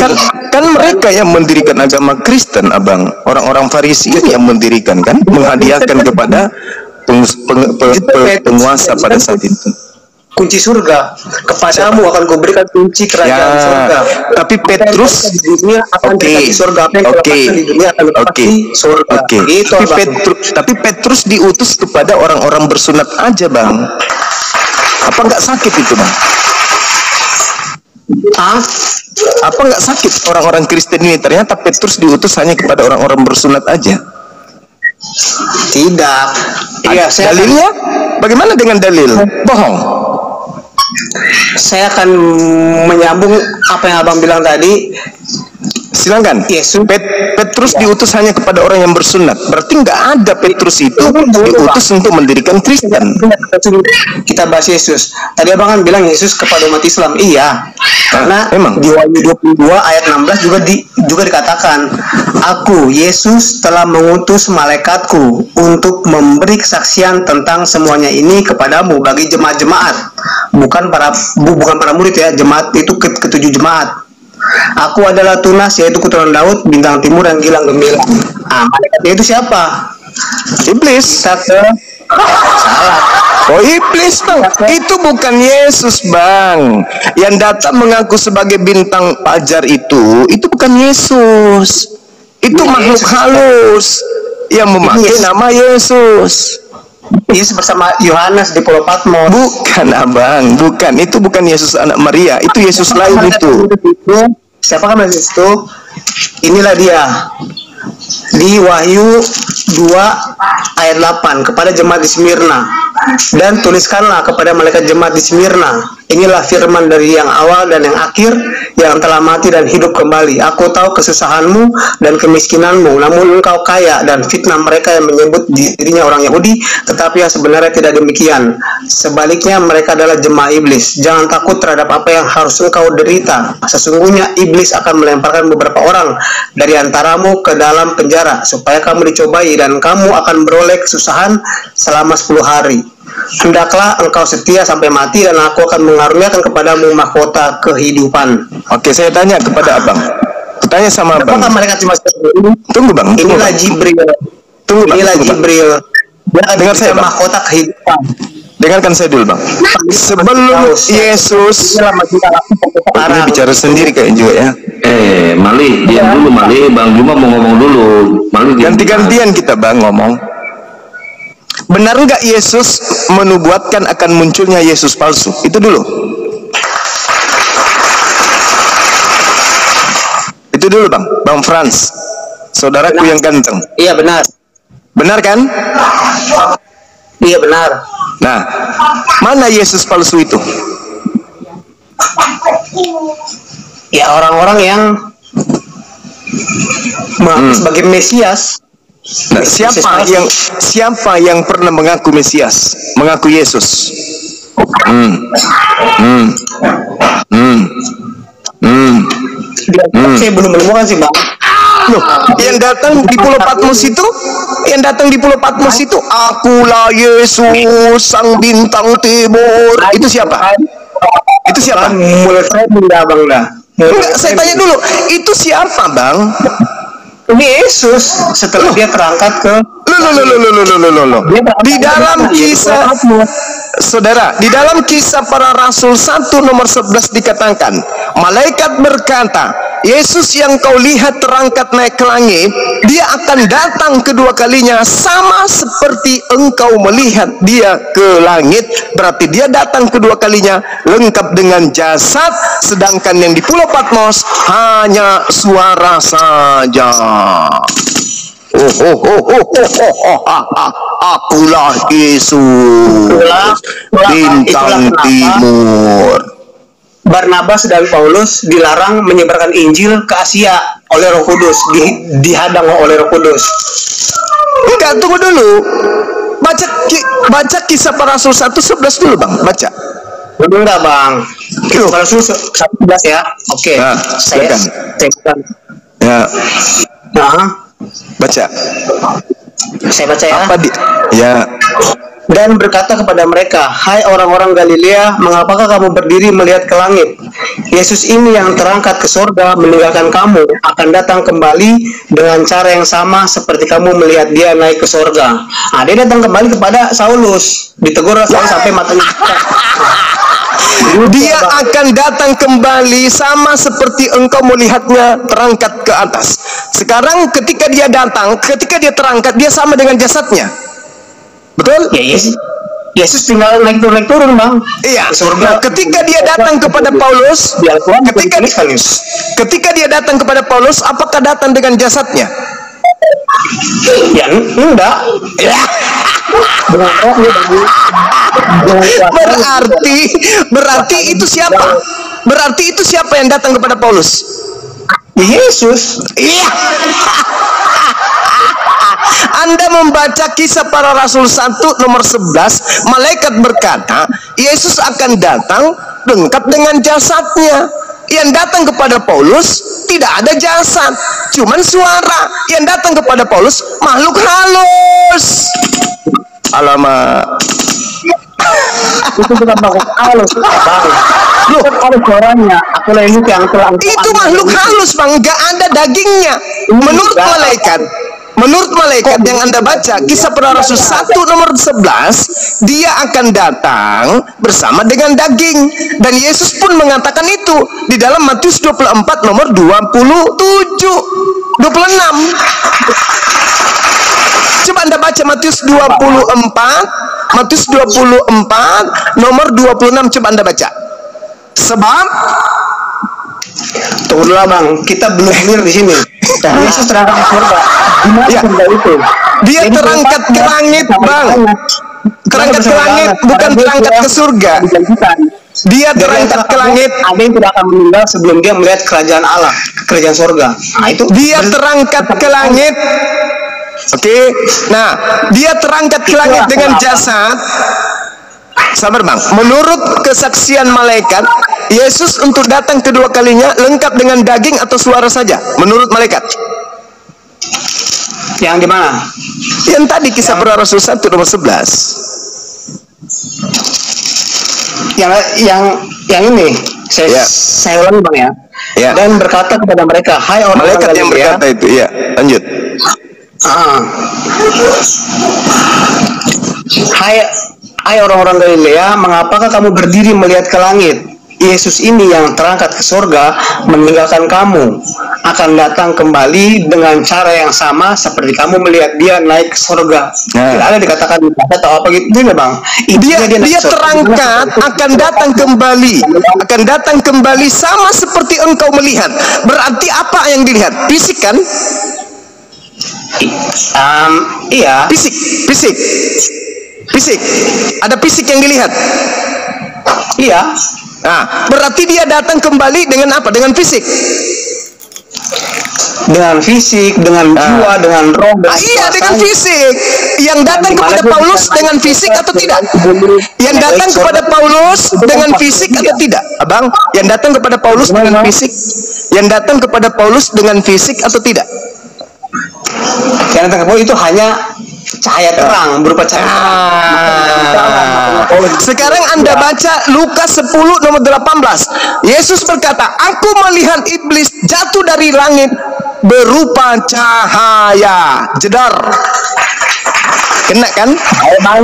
kan mereka yang mendirikan agama Kristen, Abang. Orang-orang Farisi ini yang mendirikan, kan, menghadiahkan kepada penguasa pada saat itu. Kunci surga, kepadamu akan kuberikan kunci kerajaan surga. Tapi Petrus, di dunia akan dikasih surga, apa yang dilepaskan di dunia akan dikasih surga. Gitu, tapi Petrus diutus kepada orang-orang bersunat aja, Bang. Apa nggak sakit itu, Bang? Apa nggak sakit orang-orang Kristen ini? Ternyata Petrus diutus hanya kepada orang-orang bersunat aja. Tidak. Iya, dalilnya? Bagaimana dengan dalil? Bohong. Saya akan menyambung apa yang Abang bilang tadi. Silakan. Yesus. Petrus diutus hanya kepada orang yang bersunat. Berarti nggak ada Petrus itu diutus untuk mendirikan Kristen. Kita bahas Yesus. Tadi Abang kan bilang Yesus kepada umat Islam. Iya. Karena memang di Wahyu 22 ayat 16 juga dikatakan, Aku Yesus telah mengutus malaikatku untuk memberi kesaksian tentang semuanya ini kepadamu bagi jemaat-jemaat. Bukan para murid ya, jemaat itu ketujuh jemaat. Aku adalah Tunas, yaitu keturunan Daud, bintang timur yang gilang gemilang. Malaikatnya itu siapa? Iblis. Salah. Oh, iblis, Bang. Itu bukan Yesus, Bang. Yang datang mengaku sebagai bintang fajar itu bukan Yesus. Itu makhluk halus yang memakai nama Yesus. Yesus bersama Yohanes di Pulau Patmos. Bukan, Abang, bukan. Itu bukan Yesus anak Maria. Itu Yesus lain itu. Siapa kan Yesus itu? Inilah dia. Di Wahyu 2 ayat 8 kepada jemaat di Smyrna, dan tuliskanlah kepada malaikat jemaat di Smyrna, inilah firman dari yang awal dan yang akhir, yang telah mati dan hidup kembali. Aku tahu kesusahanmu dan kemiskinanmu, namun engkau kaya, dan fitnah mereka yang menyebut dirinya orang Yahudi, tetapi yang sebenarnya tidak demikian. Sebaliknya mereka adalah jemaah iblis. Jangan takut terhadap apa yang harus engkau derita. Sesungguhnya iblis akan melemparkan beberapa orang dari antaramu ke dalam penjara, supaya kamu dicobai dan kamu akan beroleh kesusahan selama 10 hari. Hendaklah engkau setia sampai mati, dan aku akan mengaruniakan kepadamu mahkota kehidupan. Oke, saya tanya kepada Abang. Tanya sama Abang. Apakah mereka cuma Tunggu, Bang. Inilah Jibril. Tunggu, Bang. Inilah Jibril. Dengar saya, Bang. Mahkota kehidupan. Dengarkan saya dulu, Bang. Sebelum Yesus, ini bicara sendiri kayak juga ya. Mali, diam dulu, Mali. Bang Juma mau ngomong dulu. Mali, ganti-gantian kita, Bang, ngomong. Benar nggak Yesus menubuatkan akan munculnya Yesus palsu? Itu dulu. Itu dulu, Bang. Bang Frans, saudaraku yang ganteng. Iya, benar. Benar kan? Iya, benar. Nah, mana Yesus palsu itu? Ya, orang-orang yang mengaku sebagai Mesias. Nah, siapa yang pernah mengaku Mesias, mengaku Yesus? Saya belum menemukan sih, Bang. Loh, yang datang di Pulau Patmos itu, akulah Yesus sang bintang timur. Itu siapa? Itu siapa? Mulai saya benda, Bang, dah. Enggak, saya tanya dulu, itu siapa, Bang? Ini Yesus setelah dia terangkat ke Di dalam kisah, saudara, di dalam Kisah Para Rasul 1 nomor 11 dikatakan, malaikat berkata, Yesus yang kau lihat terangkat naik ke langit, dia akan datang kedua kalinya sama seperti engkau melihat dia ke langit. Berarti dia datang kedua kalinya lengkap dengan jasad, sedangkan yang di Pulau Patmos hanya suara saja. Akulah Yesus, bintang timur. Barnabas dan Paulus dilarang menyebarkan Injil ke Asia oleh Roh Kudus, dihadang oleh Roh Kudus. Enggak, tunggu dulu. Baca Kisah Para Rasul 1:11 dulu, Bang. Baca. Enggak, Bang. Kisah Para Rasul 1:11 ya. Oke. Nah, Saya ya. Nah, Baca. saya baca ya. Apa ya. Dan berkata kepada mereka, hai orang-orang Galilea, mengapakah kamu berdiri melihat ke langit? Yesus ini yang terangkat ke surga meninggalkan kamu akan datang kembali dengan cara yang sama seperti kamu melihat dia naik ke surga. Nah, dia datang kembali kepada Saulus, ditegur sampai matanya. Dia akan datang kembali sama seperti engkau melihatnya terangkat ke atas. Sekarang ketika dia datang, ketika dia terangkat, dia sama dengan jasadnya. Betul? Ya, Yesus tinggal naik turun, Bang. Iya. Nah, ketika dia datang kepada Paulus, ketika dia datang kepada Paulus, apakah datang dengan jasadnya? Ya, enggak. Ya. Berarti itu siapa? Berarti itu siapa yang datang kepada Paulus? Yesus. Iya. Anda membaca Kisah Para Rasul 1 nomor 11, malaikat berkata, Yesus akan datang lengkap dengan jasadnya. Yang datang kepada Paulus tidak ada jasad, cuman suara. Yang datang kepada Paulus makhluk halus. Alamak. Itu bukan makhluk halus, Bang. Loh, ada suaranya. Aku lagi yang telah. Itu makhluk halus, Bang. Gak ada dagingnya. Menurut malaikat yang Anda baca Kisah Para Rasul 1 nomor 11, dia akan datang bersama dengan daging. Dan Yesus pun mengatakan itu di dalam Matius 24 nomor 26. Coba Anda baca Matius 24 nomor 26, coba Anda baca. Sebab tunggu dulu, Bang, kita belum clear di sini. Yesus terangkat ke surga. Ya. Dia terangkat ke langit, Bang. Terangkat ke langit, bukan terangkat ke surga. Dia terangkat ke langit. Ada yang tidak akan meninggal sebelum dia melihat kerajaan Allah, kerajaan surga. Nah, itu dia terangkat ke langit. Oke. Nah, dia terangkat ke langit dengan jasad. Sabar, Bang. Menurut kesaksian malaikat, Yesus untuk datang kedua kalinya lengkap dengan daging atau suara saja? Menurut malaikat. Yang di mana? Yang tadi Kisah Para Rasul 1 nomor 11. Yang ini saya ulangi, Bang, ya. Ya. Dan berkata kepada mereka, hai orang malaikat yang berkata itu, ya. Lanjut. Hai orang-orang Galilea, mengapakah kamu berdiri melihat ke langit? Yesus ini yang terangkat ke surga meninggalkan kamu akan datang kembali dengan cara yang sama seperti kamu melihat dia naik ke surga. Tidak ada dikatakan atau apa gitu, tidak, Bang. Dia terangkat akan datang kembali sama seperti engkau melihat. Berarti apa yang dilihat? Fisik kan? Iya. Fisik. Ada fisik yang dilihat. Iya. Nah, berarti dia datang kembali dengan apa? Dengan fisik. Dengan fisik, dengan jiwa, dengan roh. Iya, dengan fisik. Yang datang kepada Paulus dengan fisik atau tidak? Yang datang kepada Paulus dengan fisik atau tidak? Abang, yang datang kepada Paulus dengan fisik? Yang datang kepada Paulus dengan fisik atau tidak? Yang datang kepada Paulus itu hanya cahaya terang, berupa cahaya terang. Sekarang Anda baca Lukas 10 nomor 18. Yesus berkata, aku melihat iblis jatuh dari langit berupa cahaya. Jedar. Kena kan?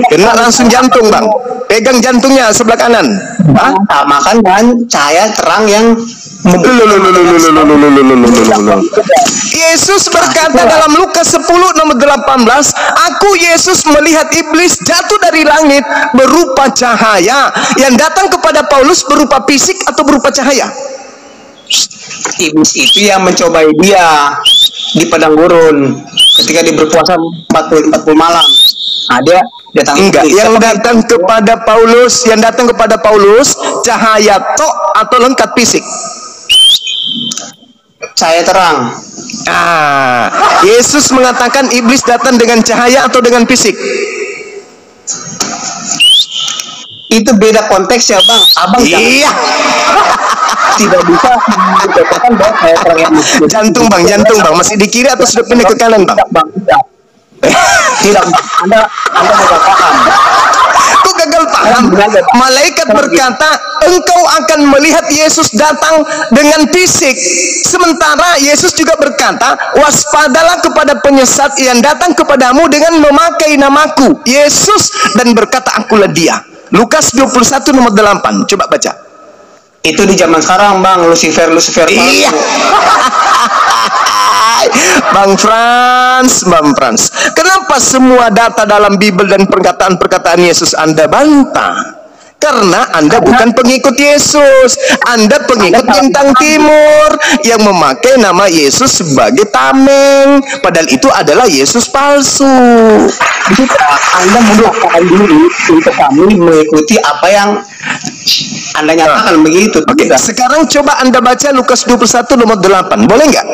Kena langsung jantung, Bang. Pegang jantungnya sebelah kanan. Makan kan cahaya terang yang Yesus berkata dalam Lukas 10 nomor 18, aku Yesus melihat iblis jatuh dari langit berupa cahaya. Yang datang kepada Paulus berupa fisik atau berupa cahaya? Iblis itu yang mencobai dia di padang gurun ketika dia berpuasa 40 malam. Dia datang. Enggak, yang datang kepada Paulus, cahaya tok atau lengkap fisik? Cahaya terang. Yesus mengatakan iblis datang dengan cahaya atau dengan fisik? Itu beda konteks ya, Bang. Abang iya. Tidak bisa dikatakan bahwa cahaya terang yang jantung, Bang, masih di kiri atau sudah pindah ke kanan, Bang? Tidak, Anda gagal paham. Kok gagal paham? Malaikat berkata, engkau akan melihat Yesus datang dengan fisik. Sementara Yesus juga berkata, waspadalah kepada penyesat yang datang kepadamu dengan memakai namaku. Yesus dan berkata, akulah dia. Lukas 21 nomor 8. Coba baca. Itu di zaman sekarang, Bang. Lucifer. Iya. Bang Frans, kenapa semua data dalam Bible dan perkataan-perkataan Yesus Anda bantah? Karena Anda bukan pengikut Yesus, Anda pengikut bintang timur yang memakai nama Yesus sebagai tameng, padahal itu adalah Yesus palsu. Anda memaksakan diri untuk kami mengikuti apa yang Anda nyatakan begitu. Oke, sekarang coba Anda baca Lukas 21 nomor 8, boleh nggak?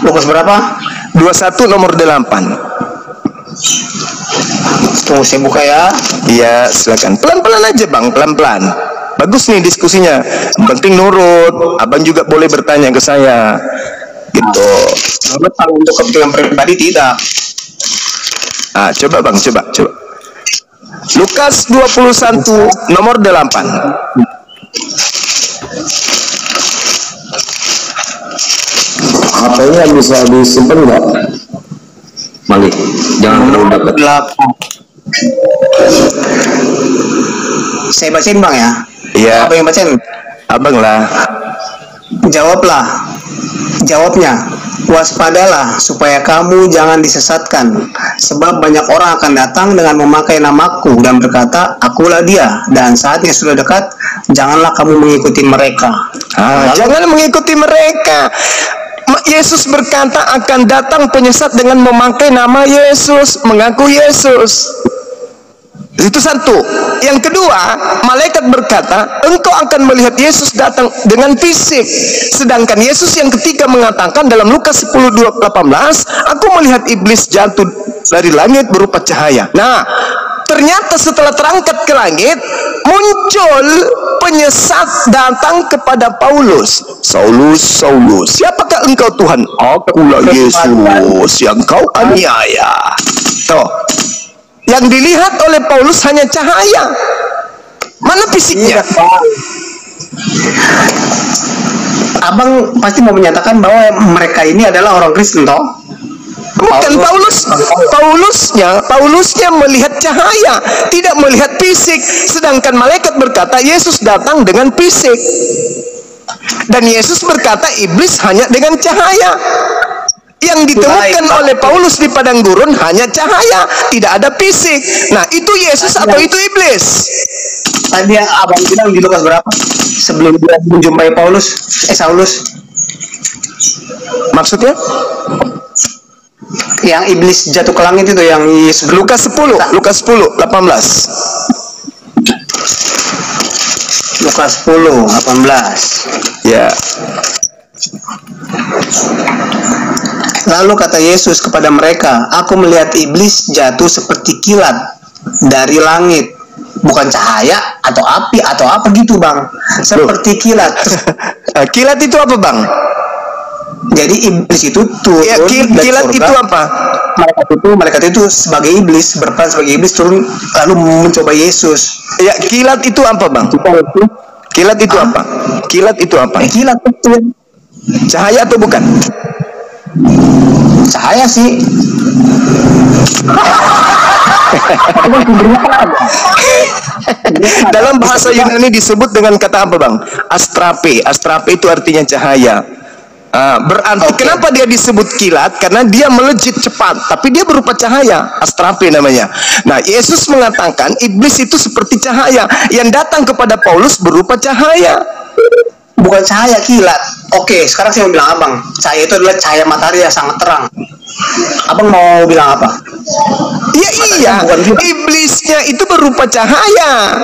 Lukas berapa? 21 nomor 8. Tunggu saya buka ya. Iya, silakan. Pelan-pelan aja, Bang, pelan-pelan. Bagus nih diskusinya. Yang penting nurut. Abang juga boleh bertanya ke saya. Gitu. Nurut kalau untuk kepentingan pribadi tidak. Coba, Bang, coba. Lukas 21 nomor 8. HP-nya bisa disimpan nggak? Malik, jangan terlalu dekat. Saya bacain, Bang, ya. Iya. Apa yang bacain? Abang lah. Jawabnya, waspadalah supaya kamu jangan disesatkan, sebab banyak orang akan datang dengan memakai namaku dan berkata, akulah dia, dan saatnya sudah dekat, janganlah kamu mengikuti mereka. Jangan mengikuti mereka. Yesus berkata akan datang penyesat dengan memakai nama Yesus, mengaku Yesus. Itu satu. Yang kedua, malaikat berkata, engkau akan melihat Yesus datang dengan fisik. Sedangkan Yesus yang ketiga mengatakan dalam Lukas 10:18, aku melihat iblis jatuh dari langit berupa cahaya. Nah, ternyata setelah terangkat ke langit, muncul penyesat datang kepada Paulus. Saulus, Saulus, siapakah engkau Tuhan? Akulah Yesus yang kau aniaya. Tuh. Yang dilihat oleh Paulus hanya cahaya. Mana fisiknya? Abang pasti mau menyatakan bahwa mereka ini adalah orang Kristen, toh? Bukan, Paulusnya melihat cahaya, tidak melihat fisik. Sedangkan malaikat berkata Yesus datang dengan fisik. Dan Yesus berkata iblis hanya dengan cahaya. Yang ditemukan oleh Paulus di padang gurun hanya cahaya, tidak ada fisik. Nah, itu Yesus atau itu iblis? Tadi abang bilang di Lukas berapa? Sebelum dia menjumpai Saulus. Maksudnya? Yang iblis jatuh ke langit itu yang Yesus. Lukas 10, 18. Lukas 10, 18. Ya. Lalu kata Yesus kepada mereka, aku melihat iblis jatuh seperti kilat dari langit. Bukan cahaya atau api atau apa gitu, Bang. Seperti kilat. Kilat itu apa, Bang? Jadi iblis itu turun Ya, dari kilat surga. itu apa? Malaikat itu sebagai iblis, berperan sebagai iblis turun lalu mencoba Yesus. Ya, kilat itu apa, Bang? Kilat itu apa? Kilat itu apa? Kilat itu Cahaya atau bukan? cahaya sih. Dalam bahasa Yunani disebut dengan kata apa, Bang? Astrape. Astrape itu artinya cahaya. Berarti kenapa dia disebut kilat? Karena dia melejit cepat, tapi dia berupa cahaya. Astrape namanya. Nah, Yesus mengatakan iblis itu seperti cahaya yang datang kepada Paulus berupa cahaya. Bukan cahaya, kilat. Oke, sekarang saya mau bilang abang, cahaya itu adalah cahaya matahari yang sangat terang. Abang mau bilang apa? Iya, iblisnya itu berupa cahaya.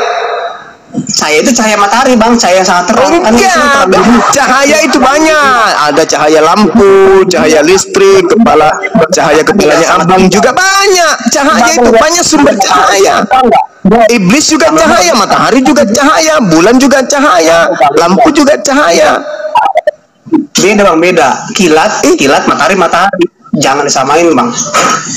Cahaya itu cahaya matahari, bang, cahaya yang sangat terang. Enggak, cahaya itu banyak. Ada cahaya lampu, cahaya listrik, cahaya kepalanya abang juga banyak. Cahaya itu banyak sumber cahaya. Iblis juga cahaya, matahari juga cahaya, bulan juga cahaya, lampu juga cahaya. Beda bang, beda. Kilat matahari. Jangan disamain bang.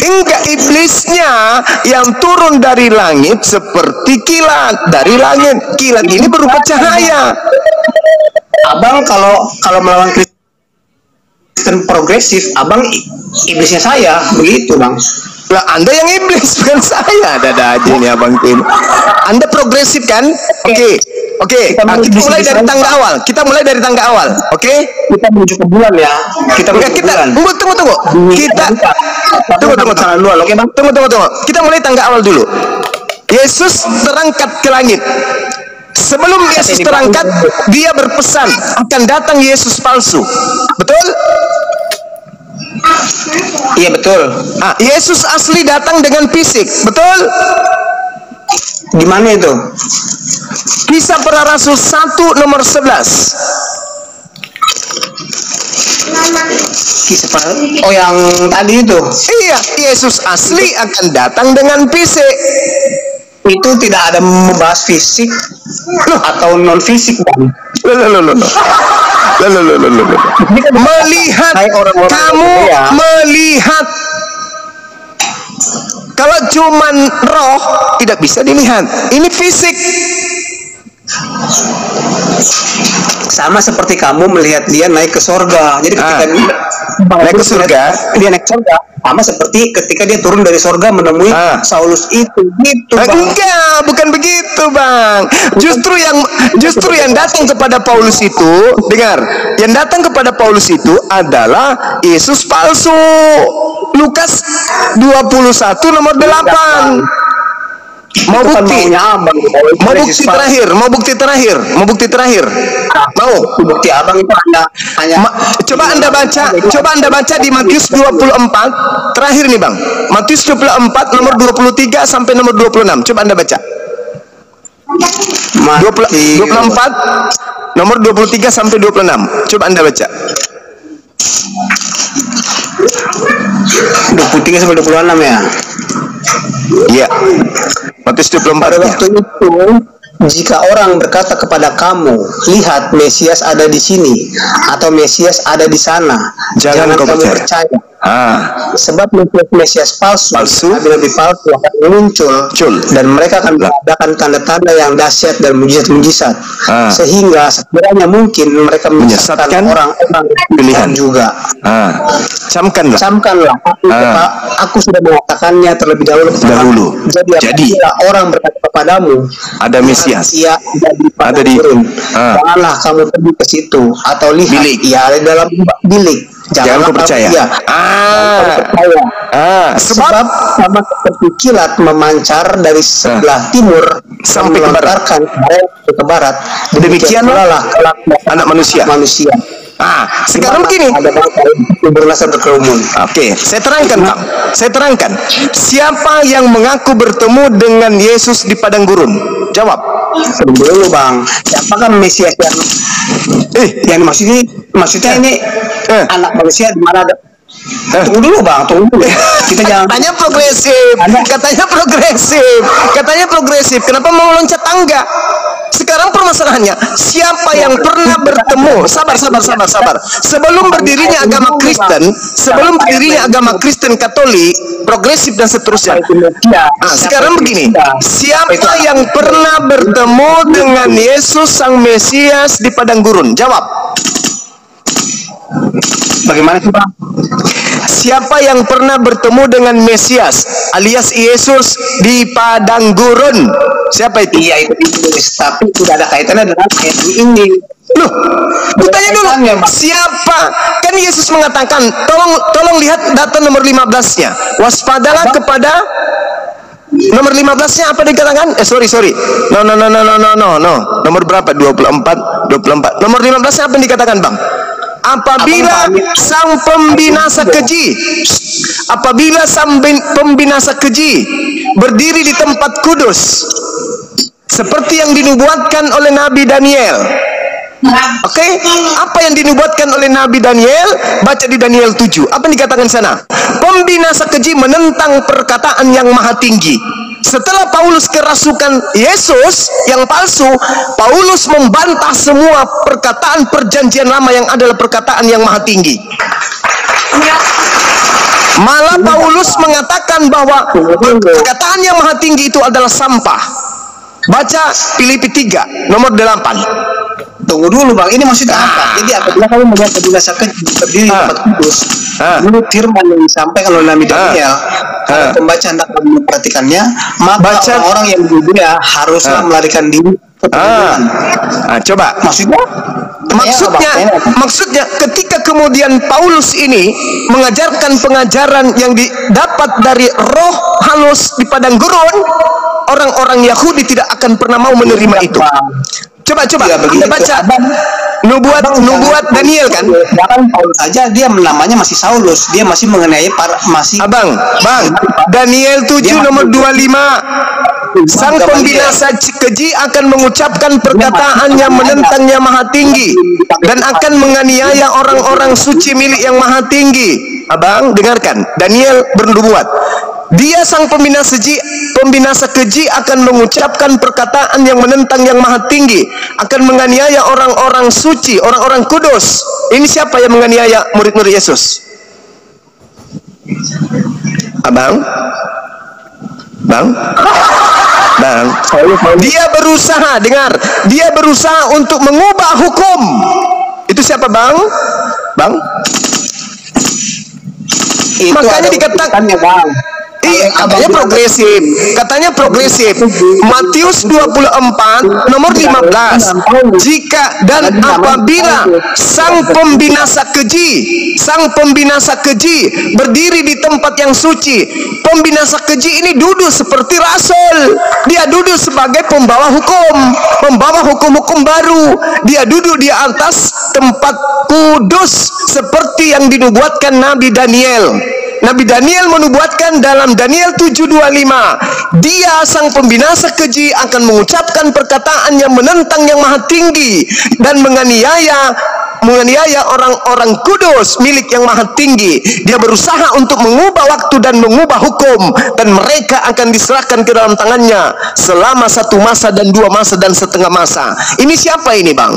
Enggak, iblisnya yang turun dari langit seperti kilat dari langit. Kilat ini berupa cahaya. Abang kalau melawan Kristen progresif, abang iblisnya saya, begitu bang. Lah, Anda yang iblis, bukan saya. Ada aja nih abang Tim. Anda progresif kan? Oke. Kita mulai dari tangga awal. Kita mulai dari tangga awal. Oke? Kita menuju ke bulan ya. Kita menuju ke bulan. Tunggu. Tunggu. Kita mulai tangga awal dulu. Yesus terangkat ke langit. Sebelum Yesus terangkat, dia berpesan akan datang Yesus palsu. Betul? Iya betul. Yesus asli datang dengan fisik, betul? Gimana itu? Kisah Para Rasul 1 nomor 11. Oh, yang tadi itu? Iya, Yesus asli akan datang dengan fisik. Itu tidak ada membahas fisik atau non fisik bang. Melihat, kamu melihat. Kalau cuman roh tidak bisa dilihat. Ini fisik. Sama seperti kamu melihat dia naik ke sorga. Jadi ketika naik ke surga, dia naik ke sorga, sama seperti ketika dia turun dari sorga menemui Saulus itu. Gitu, bang. Enggak, bukan begitu, Bang. Justru yang datang kepada Paulus itu, dengar, yang datang kepada Paulus itu adalah Yesus palsu. Lukas 21 nomor 8. Mau bukti terakhir. Mau bukti abang itu hanya coba anda baca di Matius 24 terakhir nih bang. Matius 24 nomor 23 sampai nomor 26. Coba anda baca 24 nomor 23 sampai 26. Coba anda baca 23 sampai 26 ya. Iya. Matius 24. Pada waktu itu, jika orang berkata kepada kamu, lihat Mesias ada di sini atau Mesias ada di sana, jangan kamu percaya. Sebab Mesias palsu lebih palsu akan muncul dan mereka akan mengadakan tanda-tanda yang dahsyat dan mujizat-mujizat sehingga sekiranya mungkin mereka menyesatkan orang-orang pilihan juga. Camkanlah. Aku sudah mengatakannya terlebih dahulu. Jadi orang berkata kepadamu, ada Mesias, ada di janganlah kamu pergi ke situ atau lihat ia ada dalam bilik. Jangan percaya. Sebab sama seperti kilat memancar dari sebelah timur sampai ke barat. Demikianlah anak manusia. Sekarang begini. Oke, saya terangkan. Siapa yang mengaku bertemu dengan Yesus di padang gurun? Jawab. Dulu bang, siapakah Mesias yang maksudnya ini anak manusia di mana ada? Tunggu dulu bang, kita jangan. Katanya progresif. Kenapa mau loncat tangga? Sekarang permasalahannya, siapa yang pernah bertemu, sabar. Sebelum berdirinya agama Kristen, Katolik, progresif dan seterusnya. Nah, sekarang begini, siapa yang pernah bertemu dengan Yesus Sang Mesias di padang gurun? Jawab. Bagaimana sih, Bang? Siapa yang pernah bertemu dengan Mesias alias Yesus di padang gurun? Siapa itu? Iya, itu tapi tidak ada kaitannya dengan ayat ini. Loh, bertanya dulu, siapa? Kan Yesus mengatakan, tolong lihat data nomor 15-nya. Waspadalah kepada nomor 15-nya apa dikatakan? Sorry. No. Nomor berapa? 24. Nomor 15-nya apa yang dikatakan, Bang? Apabila sang pembinasa keji berdiri di tempat kudus seperti yang dinubuatkan oleh Nabi Daniel. Oke, apa yang dinubuatkan oleh Nabi Daniel? Baca di Daniel 7. Apa yang dikatakan sana? Pembinasa keji menentang perkataan yang maha tinggi. Setelah Paulus kerasukan Yesus yang palsu, Paulus membantah semua perkataan perjanjian lama yang adalah perkataan yang maha tinggi. Malah Paulus mengatakan bahwa perkataan yang maha tinggi itu adalah sampah. Baca Filipi 3 nomor 8. Tunggu dulu, Bang, ini maksudnya apa? Jadi apabila kamu melihat pembinasa berdiri di tempat kudus, menurut firman yang disampaikan oleh Nabi Daniel, kalau pembaca hendak memperhatikannya, maka orang-orang yang berbeda haruslah melarikan diri ke pengadilan. Coba. Maksudnya ketika kemudian Paulus ini mengajarkan pengajaran yang didapat dari roh halus di padang gurun, orang-orang Yahudi tidak akan pernah mau menerima itu. Coba ya, kita baca nubuat Daniel kan. Bahkan Paulus saja dia namanya masih Saulus, dia masih mengenai Bang, Daniel 7 nomor 25. Sang pembinasa keji akan mengucapkan perkataan yang menentang yang maha tinggi dan akan menganiaya orang-orang suci milik yang maha tinggi. Abang, dengarkan, Daniel bernubuat. Dia sang pembinasa keji akan mengucapkan perkataan yang menentang yang maha tinggi, akan menganiaya orang-orang suci, orang-orang kudus. Ini siapa yang menganiaya murid-murid Yesus? Abang? Bang? Dia berusaha untuk mengubah hukum. Itu siapa, Bang? Itu makanya dikatakan, Bang. Katanya progresif. Matius 24 nomor 15. Jika dan apabila sang pembinasa keji berdiri di tempat yang suci, pembinasa keji ini duduk seperti rasul. Dia duduk sebagai pembawa hukum baru. Dia duduk di atas tempat kudus seperti yang dinubuatkan Nabi Daniel. Nabi Daniel menubuatkan dalam Daniel 7:25, dia sang pembinasa keji akan mengucapkan perkataan yang menentang yang maha tinggi dan menganiaya orang-orang kudus milik yang maha tinggi. Dia berusaha untuk mengubah waktu dan mengubah hukum, dan mereka akan diserahkan ke dalam tangannya selama 1 masa dan 2 masa dan setengah masa. Ini siapa ini, Bang?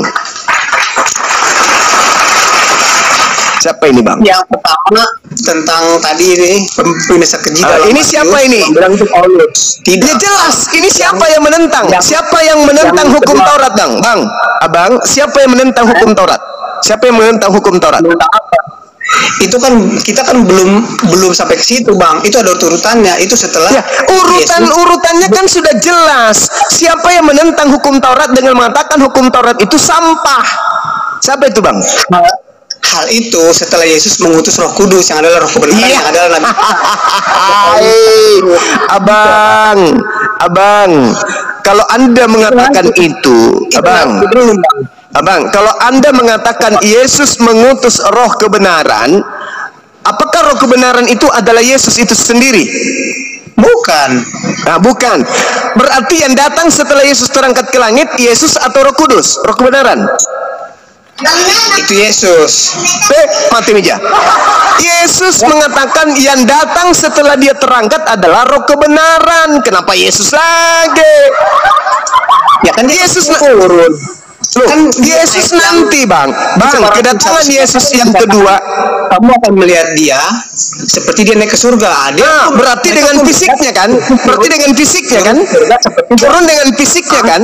Siapa ini, Bang? Yang pertama tentang tadi ini pembinasa keji. Ini siapa ini? Bilang itu Paulus. Tidak. Ya jelas. Ini siapa yang menentang? Siapa yang menentang hukum Taurat, Bang? Abang, siapa yang menentang hukum Taurat? Siapa yang menentang hukum Taurat? Itu kan kita kan belum sampai ke situ, Bang. Itu ada urutannya. Itu setelah urutannya kan sudah jelas. Siapa yang menentang hukum Taurat dengan mengatakan hukum Taurat itu sampah? Siapa itu, Bang? Hal itu setelah Yesus mengutus Roh Kudus yang adalah Roh kebenaran, yang adalah Nabi. Abang, kalau Anda mengatakan itu, Abang, kalau Anda mengatakan Yesus mengutus Roh kebenaran, apakah Roh kebenaran itu adalah Yesus itu sendiri? Bukan. Bukan. Berarti yang datang setelah Yesus terangkat ke langit, Yesus atau Roh Kudus? Roh kebenaran? Itu Yesus. Mati meja. Yesus mengatakan yang datang setelah dia terangkat adalah Roh kebenaran. Kenapa Yesus lagi? Ya kan Yesus turun. Loh, Yesus nanti bang, kedatangan Yesus yang kedua, kamu akan melihat dia seperti dia naik ke surga. Dia berarti dengan fisiknya kan? Berarti dengan fisiknya kan? Turun dengan fisiknya kan?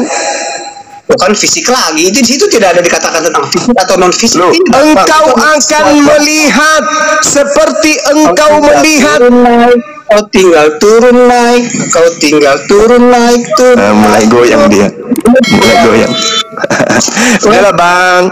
Bukan fisik lagi. Itu di situ tidak ada dikatakan tentang fisik atau non fisik. Engkau akan melihat seperti engkau melihat. Kau tinggal turun naik, kau tinggal turun naik tuh. Mulai goyang dia, mulai goyang. Udahlah bang,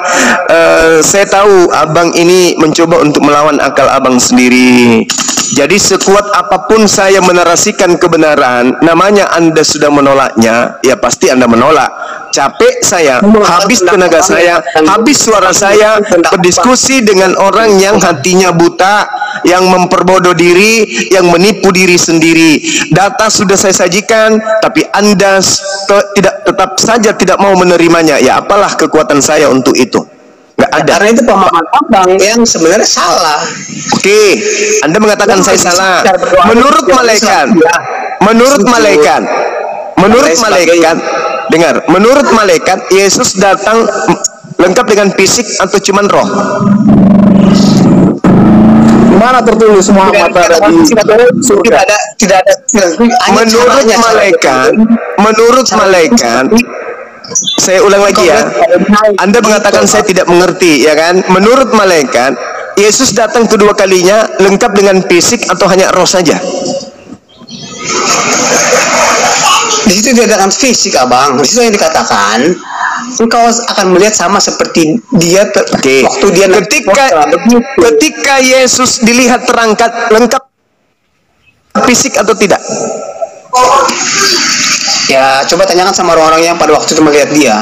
saya tahu abang ini mencoba untuk melawan akal abang sendiri. Jadi sekuat apapun saya menarasikan kebenaran, namanya Anda sudah menolaknya, ya pasti Anda menolak. Capek saya, habis tenaga saya, habis suara saya berdiskusi dengan orang yang hatinya buta, yang memperbodoh diri, yang menipu diri sendiri. Data sudah saya sajikan, tapi Anda tetap saja tidak mau menerimanya. Ya apalah kekuatan saya untuk itu? Nggak ada. Karena itu pemahaman abang yang sebenarnya salah. Oke, Anda mengatakan saya salah. Menurut malaikat, dengar, menurut malaikat Yesus datang lengkap dengan fisik atau cuman roh? Mana tertulis Muhammad ada di surga? Tidak ada. Menurut malaikat, saya ulang lagi ya. Anda mengatakan saya tidak mengerti, ya kan? Menurut malaikat, Yesus datang kedua kalinya lengkap dengan fisik atau hanya roh saja? Di situ tidak dengan fisik, abang. Di situ yang dikatakan, engkau akan melihat sama seperti dia waktu dia ketika Yesus dilihat terangkat lengkap fisik atau tidak? Ya, coba tanyakan sama orang-orang yang pada waktu itu melihat dia.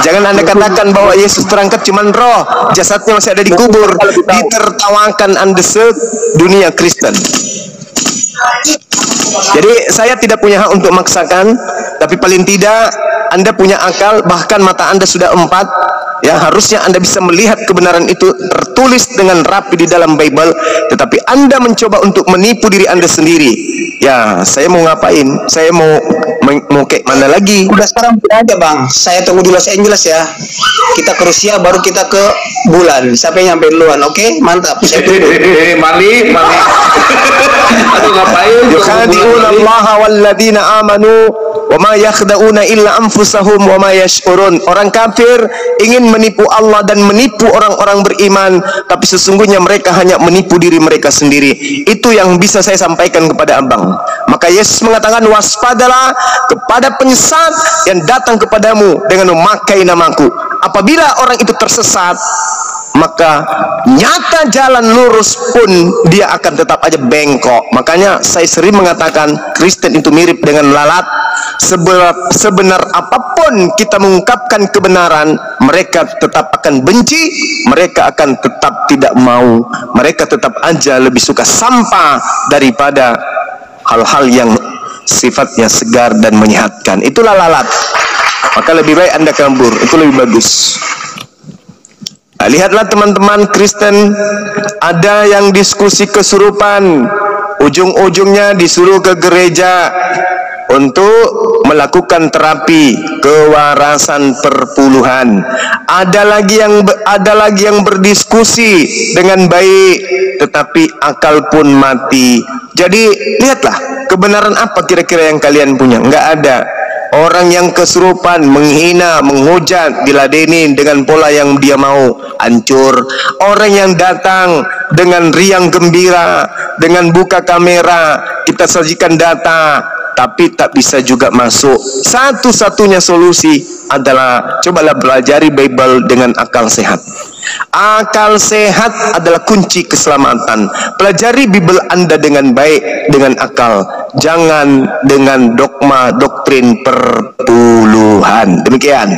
Jangan Anda katakan bahwa Yesus terangkat cuman roh, jasadnya masih ada di kubur. Ditertawakan Anda sedunia Kristen. Jadi saya tidak punya hak untuk memaksakan, tapi paling tidak Anda punya akal, bahkan mata Anda sudah 4, ya harusnya Anda bisa melihat kebenaran itu tertulis dengan rapi di dalam Bible, tetapi Anda mencoba untuk menipu diri Anda sendiri. Ya, saya mau ngapain? Saya mau kayak mana lagi? Udah sekarang aja bang, saya tunggu di Los Angeles ya. Kita ke Rusia, baru kita ke bulan. Siapa yang nyampe duluan? Oke, mantap. Saya tunggu. Mali. Aduh ngapain? Yukhadi'una Allah walladzina amanu wa ma yakhda'una illa anfusahum wa ma yash'urun. Orang kafir ingin menipu Allah dan menipu orang-orang beriman, tapi sesungguhnya mereka hanya menipu diri mereka sendiri. Itu yang bisa saya sampaikan kepada abang. Maka Yesus mengatakan, waspadalah kepada penyesat yang datang kepadamu dengan memakai namaku. Apabila orang itu tersesat, maka nyata jalan lurus pun dia akan tetap aja bengkok. Makanya saya sering mengatakan Kristen itu mirip dengan lalat. Sebenar apapun kita mengungkapkan kebenaran, mereka tetap akan benci, mereka akan tetap tidak mau, mereka tetap aja lebih suka sampah daripada hal-hal yang sifatnya segar dan menyehatkan. Itulah lalat. Maka lebih baik Anda kabur, itu lebih bagus. Nah, lihatlah teman-teman Kristen, ada yang diskusi kesurupan, ujung-ujungnya disuruh ke gereja untuk melakukan terapi kewarasan perpuluhan. Ada lagi yang berdiskusi dengan baik, tetapi akal pun mati. Jadi lihatlah, kebenaran apa kira-kira yang kalian punya? Enggak ada. Orang yang kesurupan, menghina, menghujat, diladenin dengan pola yang dia mau, hancur. Orang yang datang dengan riang gembira, dengan buka kamera, kita sajikan data, tapi tak bisa juga masuk. Satu-satunya solusi adalah cobalah pelajari Bible dengan akal sehat. Akal sehat adalah kunci keselamatan. Pelajari Bible Anda dengan baik, dengan akal, jangan dengan dogma doktrin perpuluhan. Demikian.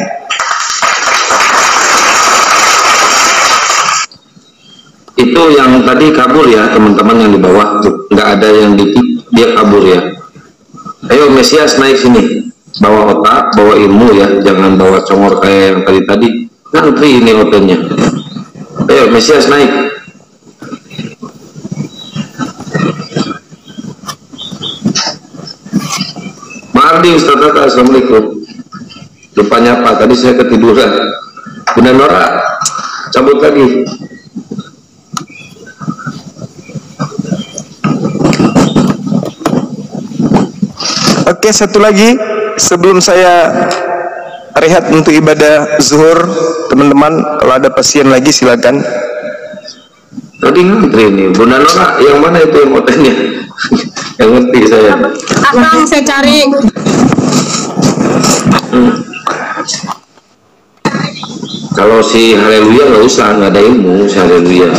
Itu yang tadi kabur ya teman-teman yang di bawah tuh, nggak ada yang dia kabur ya. Ayo Mesias naik sini, bawa otak, bawa ilmu ya, jangan bawa congor kayak yang tadi. Ngantri ini hotelnya. Ayo Mesias naik. Mardi Ustaz Tata, assalamualaikum. lupa nyapa, tadi saya ketiduran. Bunda Nora, cabut lagi. Oke, satu lagi sebelum saya rehat untuk ibadah zuhur, teman-teman, kalau ada pasien lagi silakan. Tadi ngantri nih, Bunda Nora, yang mana itu yang hotelnya? Yang ngerti saya. Akang saya cari. Kalau si Haleluya nggak usah, nggak ada ilmu si Haleluya.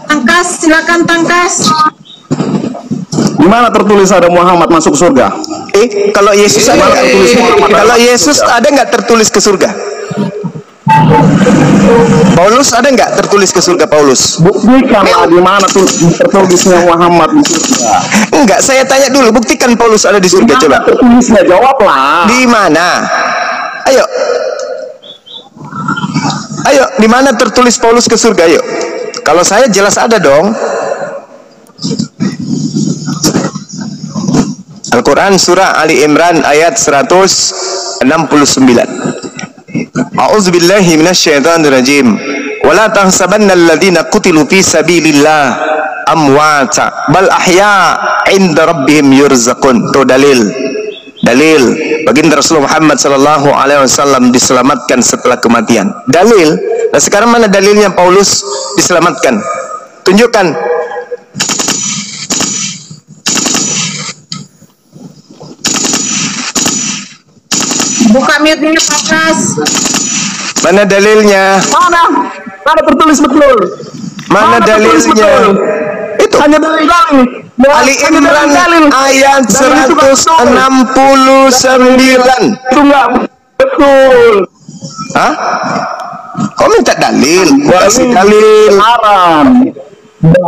Tangkas, silakan tangkas. Di mana tertulis ada Muhammad masuk surga? Kalau Yesus ada nggak tertulis? Kalau Yesus ada nggak tertulis ke surga? Paulus ada nggak tertulis ke surga Paulus? Buktikan di mana tuh tertulisnya Muhammad di surga? Enggak, saya tanya dulu, buktikan Paulus ada di surga, coba. Tertulisnya, jawablah. Di mana? Ayo. Ayo, di mana tertulis Paulus ke surga? Ayo. Kalau saya jelas ada dong. Al-Quran surah Ali Imran ayat 169. A'udzubillahi minasyaitonirrajim. Wala tahsabanna alladziina qutilu fi sabilillah amwata bal ahya 'inda rabbihim yurzaqun. Itu dalil. Dalil baginda Rasulullah Muhammad sallallahu alaihi wasallam diselamatkan setelah kematian. Dalil. Nah, sekarang mana dalilnya Paulus diselamatkan? Tunjukkan. Buka mute-nya Pakas. Mana dalilnya? Mana? Mana tertulis betul? Mana dalilnya? Itu hanya dalil-dalil. Ali Imran ayat 169. Itu enggak betul. Hah? Kau minta dalil? Kasih dalil. Haram.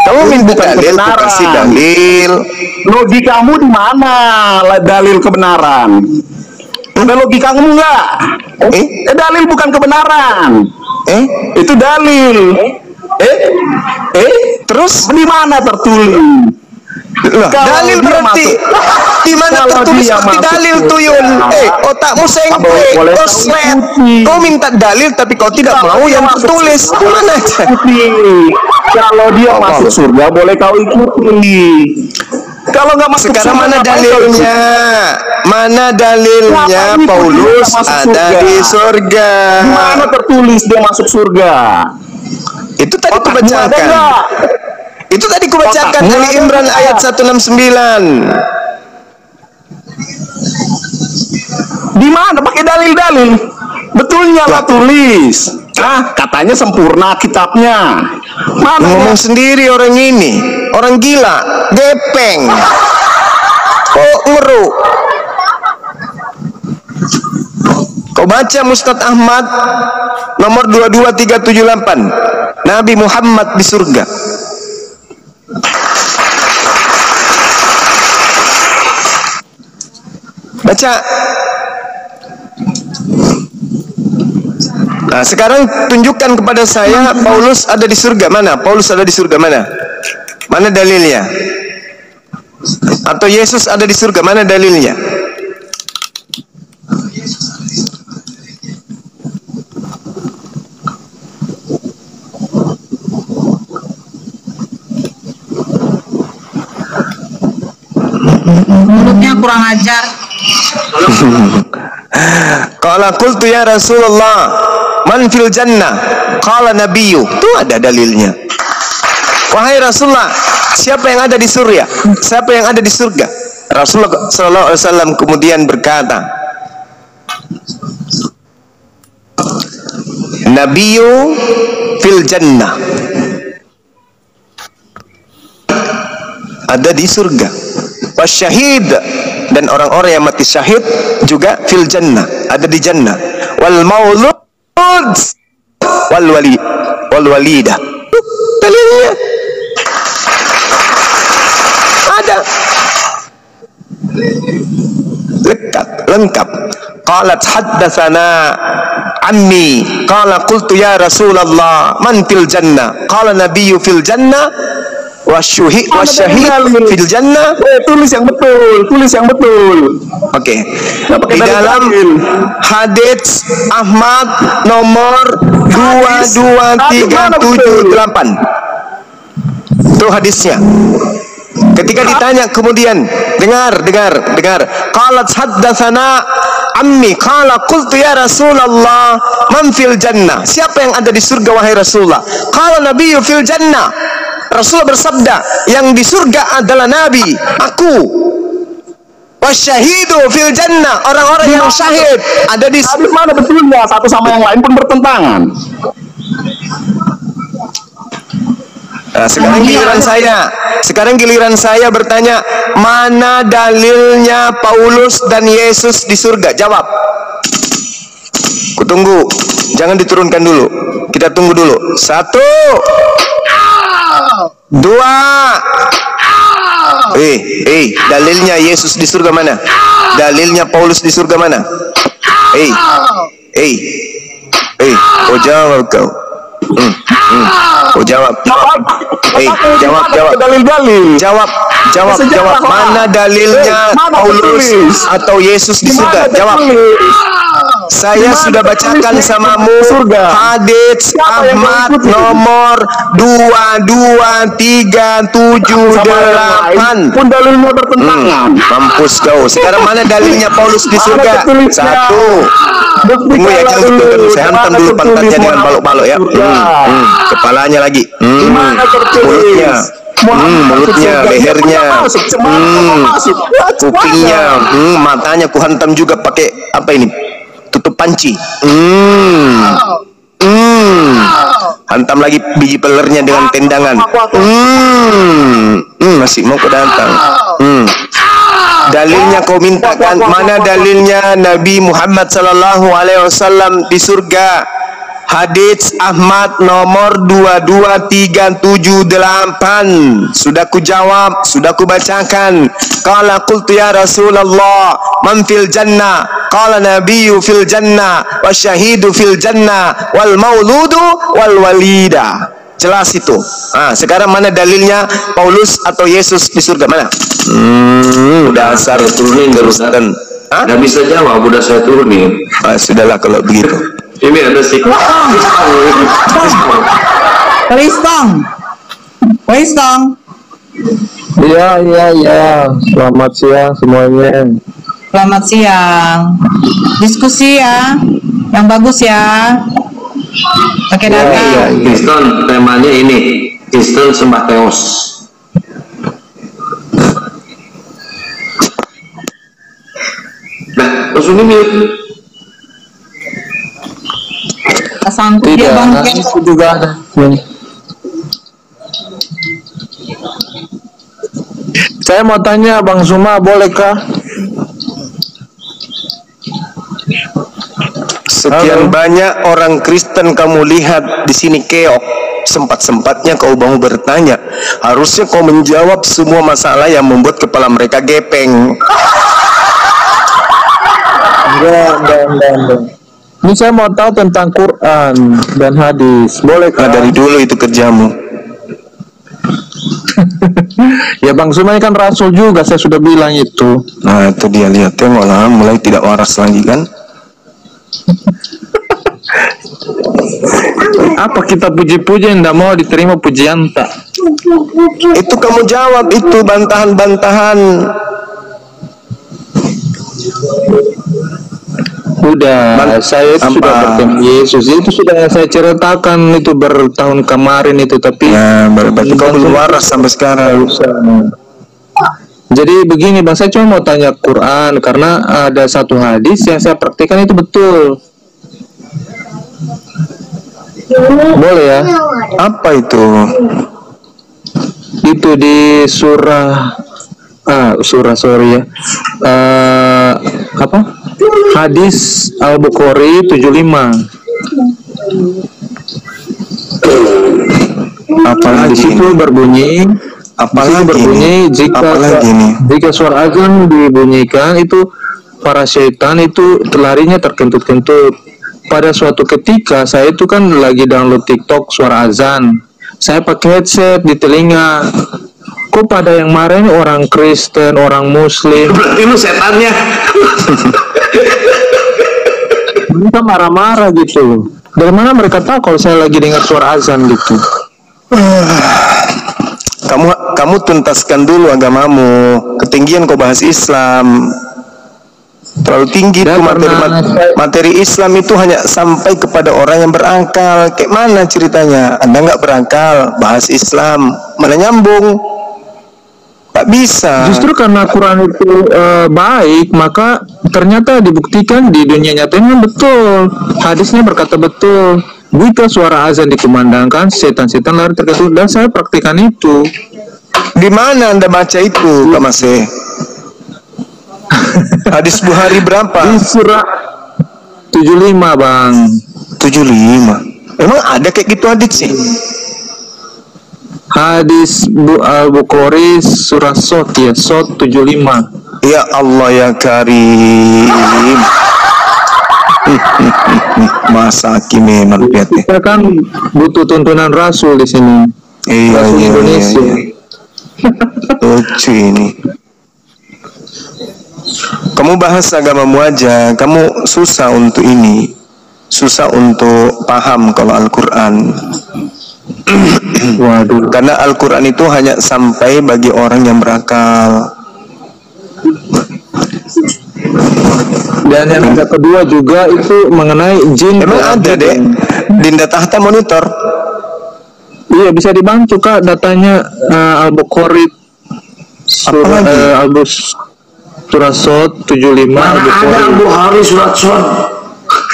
Kamu minta dalil? Kasih dalil. Logikamu di mana? Dalil kebenaran. Ada logikamu enggak? Dalil bukan kebenaran. Itu dalil. Terus di mana tertulis? Dalil berarti di mana tertulis seperti dalil tuyul. Otakmu sengklek, koslet. Kau minta dalil tapi kau tidak mau yang tertulis. Mana aja? Kalau dia masuk surga boleh kau ikuti. Kalau nggak masuk sekarang mana dalilnya? Mana dalilnya Paulus ada di surga? Mana tertulis dia masuk surga? Itu tadi kubacakan. Itu tadi kubacakan Ali Imran ayat 169. Di mana pakai dalil-dalil? Betulnya lah tulis. Katanya sempurna kitabnya. Mana ngomong sendiri orang ini, orang gila, gepeng. Kok ngeru? Kau baca Mustad Ahmad nomor 22378. Nabi Muhammad di surga. Baca. Nah, sekarang tunjukkan kepada saya Paulus ada di surga mana? Paulus ada di surga mana? Mana dalilnya? Atau Yesus ada di surga, mana dalilnya? Mulutnya kurang ajar. Qala qultu ya Rasulullah man fil jannah? Qala nabiyyu. Itu ada dalilnya. Wahai Rasulullah, siapa yang ada di surga? Siapa yang ada di surga? Rasulullah sallallahu alaihi wasallam kemudian berkata, Nabiyyu fil jannah. Ada di surga. Wasyahid, dan orang-orang yang mati syahid juga fil jannah, ada di jannah. Wal maulud wal walidah. Dalilnya ada, lengkap. Qalat haddatsana ammi qala qultu ya Rasulullah man fil jannah qala nabiyyu fil jannah wasyuhi wasyahid fil jannah. Tulis yang betul. Oke. Di dalam hadits Ahmad nomor 223778. Itu hadisnya. Ketika ditanya kemudian, dengar. Qalat haddatsana ammi qala qultu ya Rasulullah man fil jannah? Siapa yang ada di surga wahai Rasulullah? Qala nabiyyu fil jannah. Rasulullah bersabda, yang di surga adalah nabi, aku. Wasyahidu fil jannah, orang-orang yang syahid ada di mana betulnya? Satu sama yang lain pun bertentangan. Nah, sekarang giliran saya bertanya, mana dalilnya Paulus dan Yesus di surga? Jawab. Kutunggu, jangan diturunkan dulu. Kita tunggu dulu. 1, 2. Dalilnya Yesus di surga mana? Dalilnya Paulus di surga mana? Oh jawab kau. Oh jawab. Jawab. Dalil-dalil. Jawab. Mana dalilnya Paulus atau Yesus di surga? Jawab. Saya sudah bacakan samamu hadits Ahmad nomor 223778. Pun dalilnya bertentangan. Mampus kau. Sekarang mana dalilnya Paulus di surga? 1. Tunggu ya, jangan ditunggu. Saya hantam dulu pantatnya dengan balok-balok ya. Kepalanya lagi. Mulutnya, lehernya, kupingnya, matanya ku hantam juga pakai apa ini? Tutup panci. Hantam lagi biji pelernya dengan tendangan. Masih mau ku datang. Dalilnya kau mintakan, mana dalilnya Nabi Muhammad sallallahu alaihi wasallam di surga? Hadits Ahmad nomor 22378. Sudah ku jawab, sudah ku bacakan. Qala qultu ya Rasulullah man fil jannah? Qala nabiyyu fil jannah wasyahidu fil jannah wal mauludu wal walida. Jelas itu. Sekarang mana dalilnya Paulus atau Yesus di surga? Mana? Dasar turunin dan nggak bisa jawab, udah saya turunin. Sudahlah kalau begitu. Ini ada Kristong. Iya. Selamat siang semuanya. Selamat siang. Diskusi ya, yang bagus ya. Pakai data. Kristen temanya ini, Kristen sembah Theos. Nah, langsung ini sanggup dia bang. Itu juga ada. Saya mau tanya Bang Zuma, bolehkah? Sekian banyak orang Kristen kamu lihat di sini keok, sempat-sempatnya kau mau bertanya. Harusnya kau menjawab semua masalah yang membuat kepala mereka gepeng. Enggak. Ini saya mau tahu tentang Quran dan hadis. Bolehkah? Dari dulu itu kerjamu. Ya Bang Zuma kan rasul juga, saya sudah bilang itu. Nah itu dia, lihat tengoklah, mulai tidak waras lagi kan. Apa kita puji-puji tidak mau diterima pujian tak? Itu kamu jawab, itu bantahan-bantahan. Udah, saya itu sudah bertemu Yesus. Itu sudah saya ceritakan itu bertahun kemarin itu, tapi ya, berarti kau belum waras sampai sekarang. Jadi begini Bang, saya cuma mau tanya Quran karena ada satu hadis yang saya praktikkan itu betul. Boleh ya? Apa itu? Itu di surah hadis Al-Bukhari 75. Apalagi di situ berbunyi, jika suara azan dibunyikan itu para syaitan itu larinya terkentut-kentut. Pada suatu ketika saya itu kan lagi download TikTok suara azan. saya pakai headset di telinga. Kok pada yang marah ini orang Kristen, orang Muslim? Berarti lu setannya. Mereka marah-marah gitu. Dari mana mereka tahu kalau saya lagi dengar suara azan gitu? Kamu tuntaskan dulu agamamu. Ketinggian kau bahas Islam. Terlalu tinggi tuh materi Islam itu hanya sampai kepada orang yang berakal. Kayak mana ceritanya? Anda nggak berakal, bahas Islam, mana nyambung? Gak bisa. Justru karena Quran itu baik, maka ternyata dibuktikan di dunia nyatanya betul. Hadisnya berkata betul. Jika suara azan dikumandangkan, setan-setan lari terkejut, dan saya praktikan itu. Di mana Anda baca itu, Pak Masih? Hadis Bukhari berapa? Di surah 75, Bang. 75. Emang ada kayak gitu hadis sih? Hadis Al-Bukhari surah Sot ya, Sot 75. Ya Allah ya Karim. Masa memang lihat nih. Kita kan butuh tuntunan Rasul di sini. Iya, Rasul iya, Indonesia. Iya. Lucu ini. Kamu bahas agamamu aja. Kamu susah untuk ini. Susah untuk paham kalau Al-Quran. Waduh, karena Al-Quran itu hanya sampai bagi orang yang berakal. Dan yang kedua juga itu mengenai jin. Emang ada deh Dinda Tahta monitor. Iya, bisa dibantu Kak datanya. Al-Bukhari surah Sot 75. Al-Bukhari surat Sot.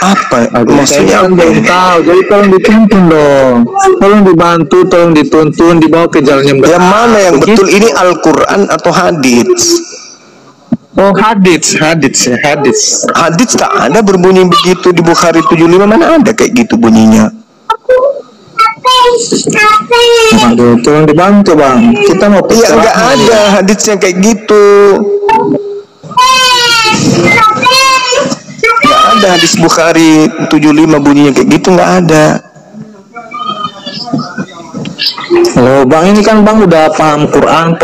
Apa maksudnya? Kan belum tahu, jadi tolong dituntun dong, tolong dibantu, tolong dituntun, dibawa ke jalan yang benar. Yang mana yang betul ini, Al-Quran atau hadits? Oh, hadits. Hadits tak ada berbunyi begitu di Bukhari 75, mana ada kayak gitu bunyinya? Aduh, tolong dibantu Bang, kita mau iya, nggak ada haditsnya kayak gitu. Nggak ada hadis Bukhari 75 bunyinya kayak gitu, nggak ada. Oh Bang, ini kan Bang udah paham Quran,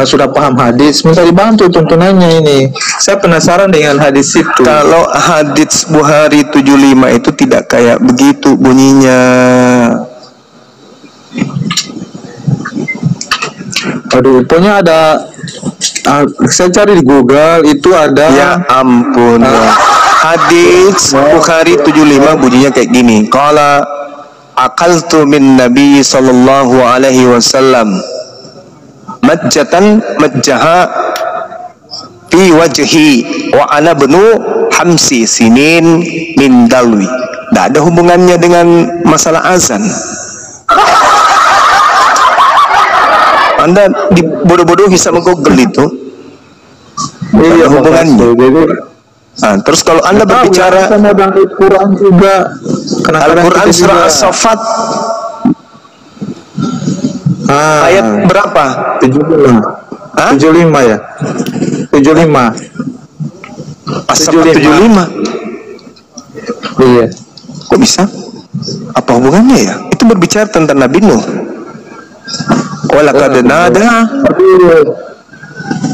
sudah paham hadis, minta dibantu tuntunannya ini. Saya penasaran dengan hadis itu. Kalau hadis Bukhari 75 itu tidak kayak begitu bunyinya. Aduh, pokoknya ada, saya cari di Google itu ada. Ya ampun. Hadis Bukhari 75 bunyinya kayak gini. Qala akaltu min Nabi sallallahu alaihi wasallam majjatan majjaha fi wajhi wa ana bnu hamsi sinin min dalwi. Tidak ada hubungannya dengan masalah azan. Anda bodoh-bodoh bisa meng-google itu. Iya, hubungannya. Nah, terus kalau Anda berbicara Al-Quran juga, Al-Quran surah As-Saffat ayat berapa? 75 ya? 75 As-Saffat 75. Iya. Kok bisa? Apa hubungannya ya? Itu berbicara tentang Nabi Nuh. Walaqad nada.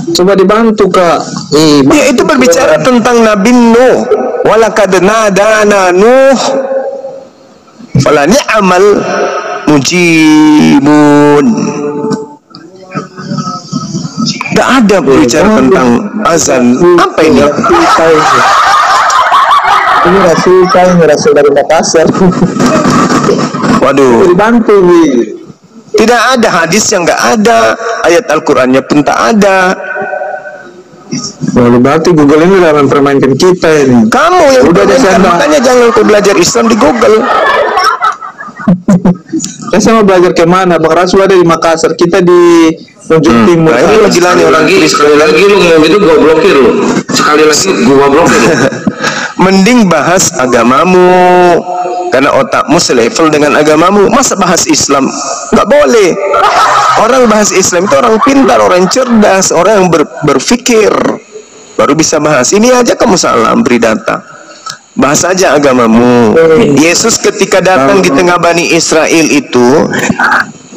Coba dibantu Kak. Ya, itu berbicara tentang Nabi Nuh. Walaqad nadana Nuh fala ni'mal mujibun. Tidak ada berbicara tentang azan. Apa ini? Ini Rasul dari Makassar. Waduh. Dibantu nih. Tidak ada hadis yang nggak ada, ayat Al-Qurannya pun tak ada. Lalu berarti Google ini udah mempermainkan kita ini. Kamu yang udah makanya jangan kau belajar Islam di Google. Saya mau belajar ke mana? Bang Rasul ada di Makassar, kita di Ujung Timur. Nah, ini gila nih orang sekali lagi lu ngomong itu gua blokir lu. Sekali lagi gua blokir. Mending bahas agamamu, karena otakmu selevel dengan agamamu. Masa bahas Islam? Nggak boleh. Orang bahas Islam itu orang pintar, orang cerdas, orang yang berpikir, baru bisa bahas. Ini aja kamu salah beri data. Bahas aja agamamu. Yesus ketika datang di tengah Bani Israel itu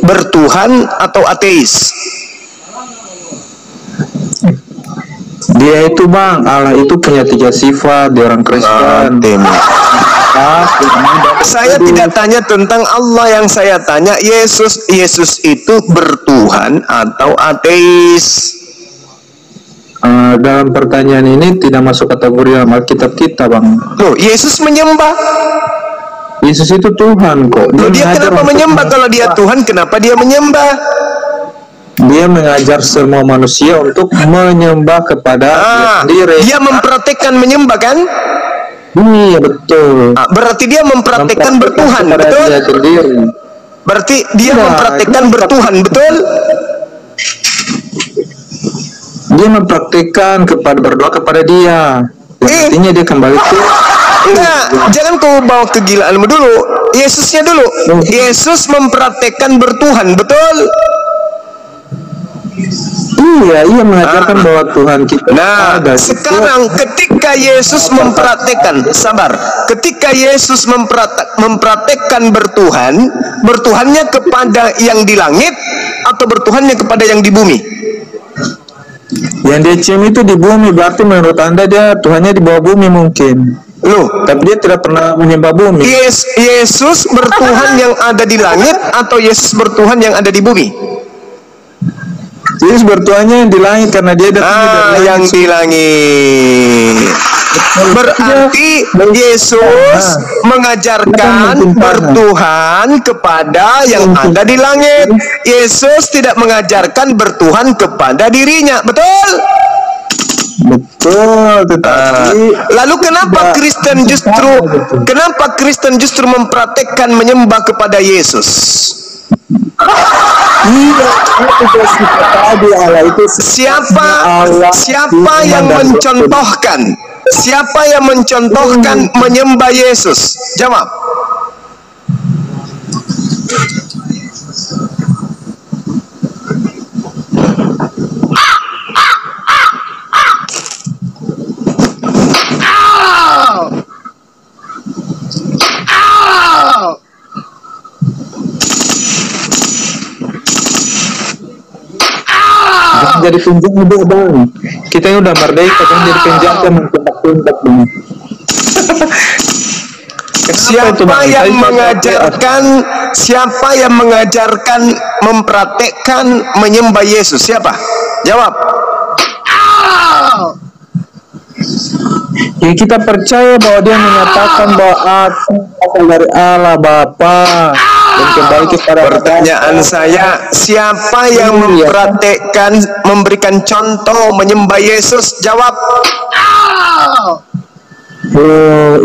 bertuhan atau ateis? Dia itu bang, Allah itu punya 3 sifat di orang Kristen. Saya tidak tanya tentang Allah, yang saya tanya Yesus. Yesus itu bertuhan atau ateis? Dalam pertanyaan ini tidak masuk kategori dalam Alkitab kita bang. Loh, Yesus menyembah. Yesus itu Tuhan kok. Loh, dia kenapa menyembah? Kalau dia Tuhan, kenapa dia menyembah? Dia mengajar semua manusia untuk menyembah kepada dia sendiri. Dia mempraktekkan menyembah kan? Iya betul. Berarti dia mempraktekkan bertuhan, betul? Dia sendiri. Berarti dia mempraktekkan bertuhan, betul? Dia mempraktikkan berdoa kepada dia. Artinya dia kembali ke enggak, jangan kau bawa kegilaanmu dulu. Yesusnya dulu. Yesus mempraktekkan bertuhan, betul? Iya, ia mengajarkan bahwa Tuhan kita ada. Sekarang ketika Yesus mempraktekkan, sabar. Ketika Yesus mempraktekkan bertuhan, bertuhannya kepada yang di langit atau bertuhannya kepada yang di bumi? Yang dia cium itu di bumi, berarti menurut Anda dia Tuhannya di bawah bumi mungkin. Loh, tapi dia tidak pernah menyembah bumi. Yesus bertuhan yang ada di langit atau Yesus bertuhan yang ada di bumi? Yesus bertuhannya yang di langit karena dia datang dari yang di langit. Berarti Yesus mengajarkan bertuhan kepada yang ada di langit. Yesus tidak mengajarkan bertuhan kepada dirinya, betul? Betul, tetapi lalu kenapa Kristen justru mempraktekkan menyembah kepada Yesus? Siapa yang mencontohkan? Siapa yang mencontohkan menyembah Yesus? Jawab. Jadi penjara dia bang. Kita yang udah merdeka kan jadi penjara mentindak bang. Siapa yang mengajarkan mempraktekkan menyembah Yesus? Siapa? Jawab. Ya, kita percaya bahwa dia menyatakan bahwa aku asal dari Allah Bapa dan kembali kepada pertanyaan saya, siapa yang mempraktekkan, memberikan contoh menyembah Yesus? Jawab.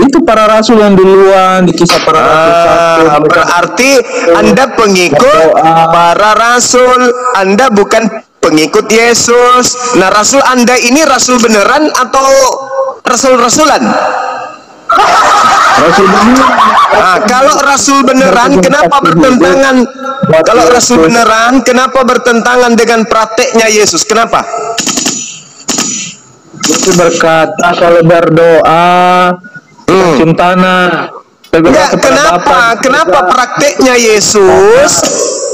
Itu para rasul yang duluan di kisah para rasul. Berarti Anda pengikut para rasul, Anda bukan pengikut Yesus. Nah, rasul Anda ini rasul beneran atau rasul-rasulan? Rasul beneran. Nah, kalau rasul beneran kenapa bertentangan? Kalau rasul beneran kenapa bertentangan dengan prakteknya Yesus? Kenapa? Itu berkata kalau berdoa cium tanah. Enggak, kenapa prakteknya Yesus?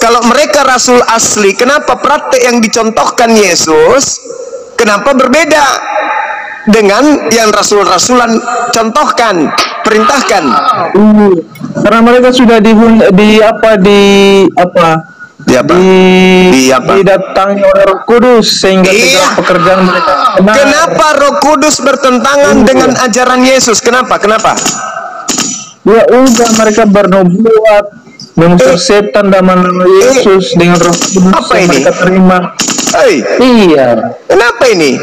Kalau mereka rasul asli, kenapa praktek yang dicontohkan Yesus kenapa berbeda dengan yang rasul-rasulan contohkan, perintahkan? Karena mereka sudah didatangi oleh Roh Kudus sehingga segala pekerjaan mereka. Kenapa Roh Kudus bertentangan dengan ajaran Yesus? Kenapa? Ya udah, mereka bernubuat mengusir setan dalam nama Yesus dengan Roh Kudus. Apa ini? Mereka terima. Iya. Kenapa ini?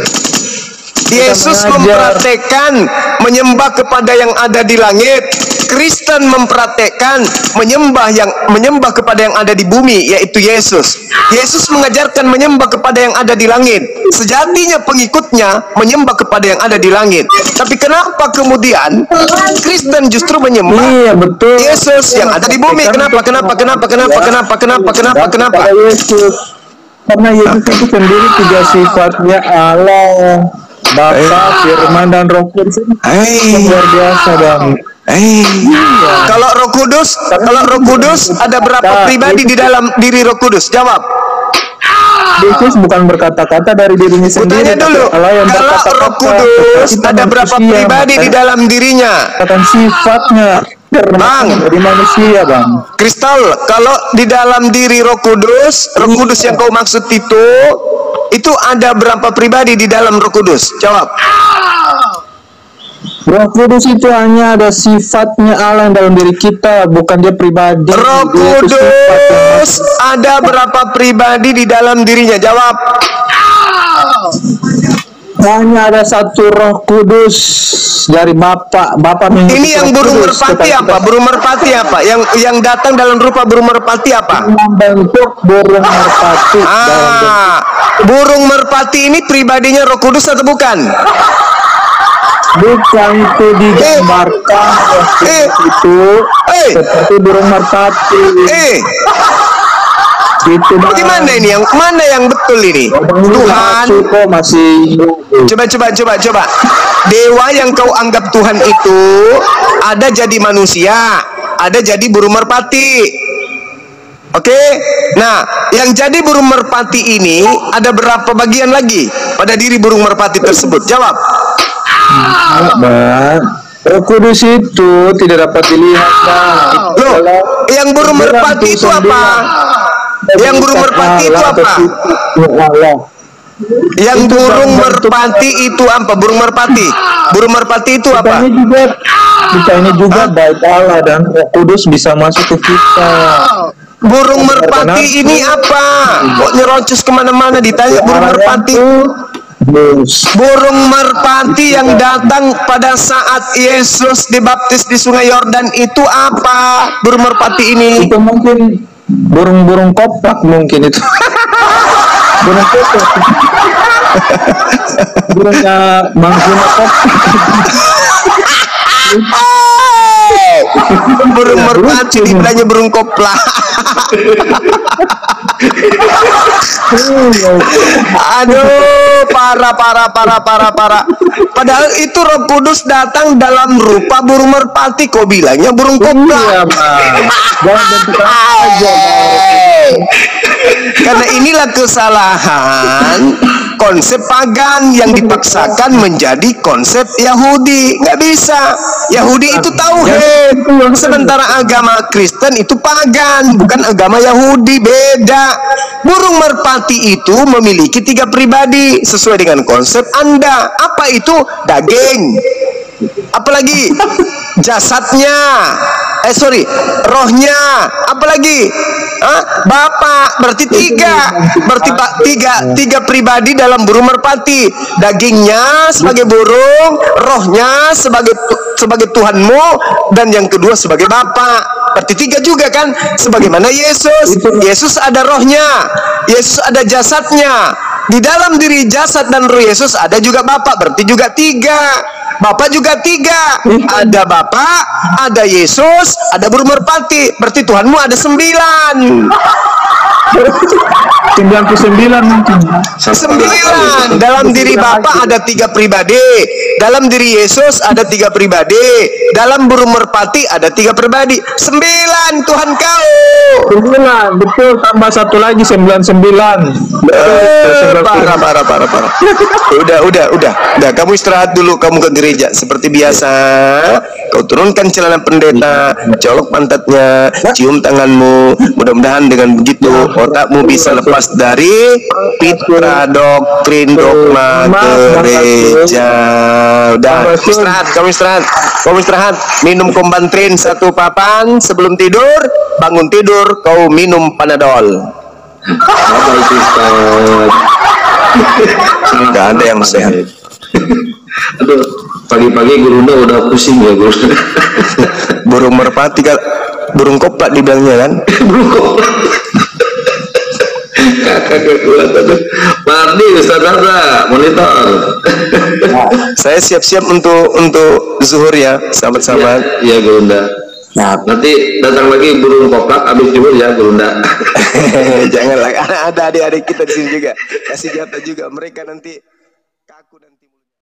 Yesus mempraktekkan menyembah kepada yang ada di langit. Kristen mempraktekkan menyembah kepada yang ada di bumi, yaitu Yesus. Yesus mengajarkan menyembah kepada yang ada di langit. Sejatinya pengikutnya menyembah kepada yang ada di langit. Tapi kenapa kemudian Kristen justru menyembah Yesus yang ada di bumi? Kenapa? Karena Yesus itu sendiri 3 sifatnya Allah. Bapa, Firman dan Roh Kudus luar biasa Bang. Kalau Roh Kudus ada berapa pribadi di dalam diri Roh Kudus? Jawab. Yesus bukan berkata-kata dari dirinya sendiri. Tanya dulu, kalau Roh Kudus ada berapa pribadi di dalam dirinya? Katakan sifatnya. Bang, dari manusia Bang. Kristal, kalau di dalam diri Roh Kudus yang kau maksud itu ada berapa pribadi di dalam Roh Kudus? Jawab. Roh Kudus itu hanya ada sifatnya Allah yang dalam diri kita, bukan dia pribadi. Roh Kudus ada berapa pribadi di dalam dirinya? Jawab. Hanya ada satu Roh Kudus dari Bapa. Ini yang burung merpati apa? Burung merpati apa? Yang datang dalam rupa burung merpati apa? Membentuk burung merpati. Burung merpati ini pribadinya Roh Kudus atau bukan? Bukan, itu digambarkan itu seperti burung merpati. Gitu, bagaimana ini? Yang mana yang betul ini? Tuhan masih coba. Dewa yang kau anggap Tuhan itu ada jadi manusia, ada jadi burung merpati. Oke? Nah, yang jadi burung merpati ini ada berapa bagian lagi pada diri burung merpati tersebut? Jawab. Roh Kudus itu tidak dapat dilihat. Loh, yang burung merpati itu apa? Yang burung merpati itu apa? Yang burung merpati itu apa? Burung merpati itu apa? Kita ini juga baik Allah dan Roh Kudus bisa masuk ke kita. Burung merpati ini apa? Kok nyerocos kemana-mana ditanya burung merpati? Burung merpati yang datang pada saat Yesus dibaptis di Sungai Yordan itu apa? Burung merpati ini? Itu mungkin burung-burung koplak mungkin itu. Burung koplak. Burungnya Bangkuna koplak. Burung merpati dibilangnya burung koplak. Aduh, parah. Padahal itu Roh Kudus datang dalam rupa burung merpati, kok bilangnya burung koplak. Karena inilah kesalahan konsep pagan yang dipaksakan menjadi konsep Yahudi. Nggak bisa. Yahudi itu tauhid, sementara agama Kristen itu pagan, bukan agama Yahudi. Beda. Burung merpati itu memiliki 3 pribadi sesuai dengan konsep Anda. Apa itu? Daging. Apalagi jasadnya, rohnya. Apalagi Bapak, berarti 3. Berarti tiga pribadi dalam burung merpati. Dagingnya sebagai burung, rohnya sebagai Tuhanmu, dan yang kedua sebagai Bapak. Berarti 3 juga kan? Sebagaimana Yesus ada rohnya, Yesus ada jasadnya. Di dalam diri jasad dan roh Yesus ada juga Bapak, berarti juga 3. Bapak juga 3. Ada Bapak, ada Yesus, ada burung merpati. Berarti Tuhanmu ada 9. 99 mungkin. 9. Dalam diri Bapa ada 3 pribadi. Dalam diri Yesus ada 3 pribadi. Dalam burung merpati ada 3 pribadi. 9 Tuhan kau. 9, betul, tambah 1 lagi 99. Parah. Udah. Kamu istirahat dulu, kamu ke gereja seperti biasa. Kau turunkan celana pendeta, colok pantatnya, cium tanganmu. Mudah-mudahan dengan begitu otakmu bisa lepas dari pitra doktrin dogma gereja. Udah, kamu istirahat. Minum Kombantrin 1 papan sebelum tidur. Bangun tidur, kau minum Panadol. Gak ada yang sehat. Aduh, pagi-pagi Gurunda udah pusing ya Guru. Burung merpati kan, burung koplak dibilangnya kan? Burung koplak. Kakak kuat. Mardi, Ustaz monitor. Saya siap-siap untuk zuhur ya, sahabat-sahabat. Iya Gurunda. Nah, nanti datang lagi burung koplak habis zuhur ya Gurunda. Janganlah, ada adik-adik kita di sini juga. Kasih jatah juga mereka nanti.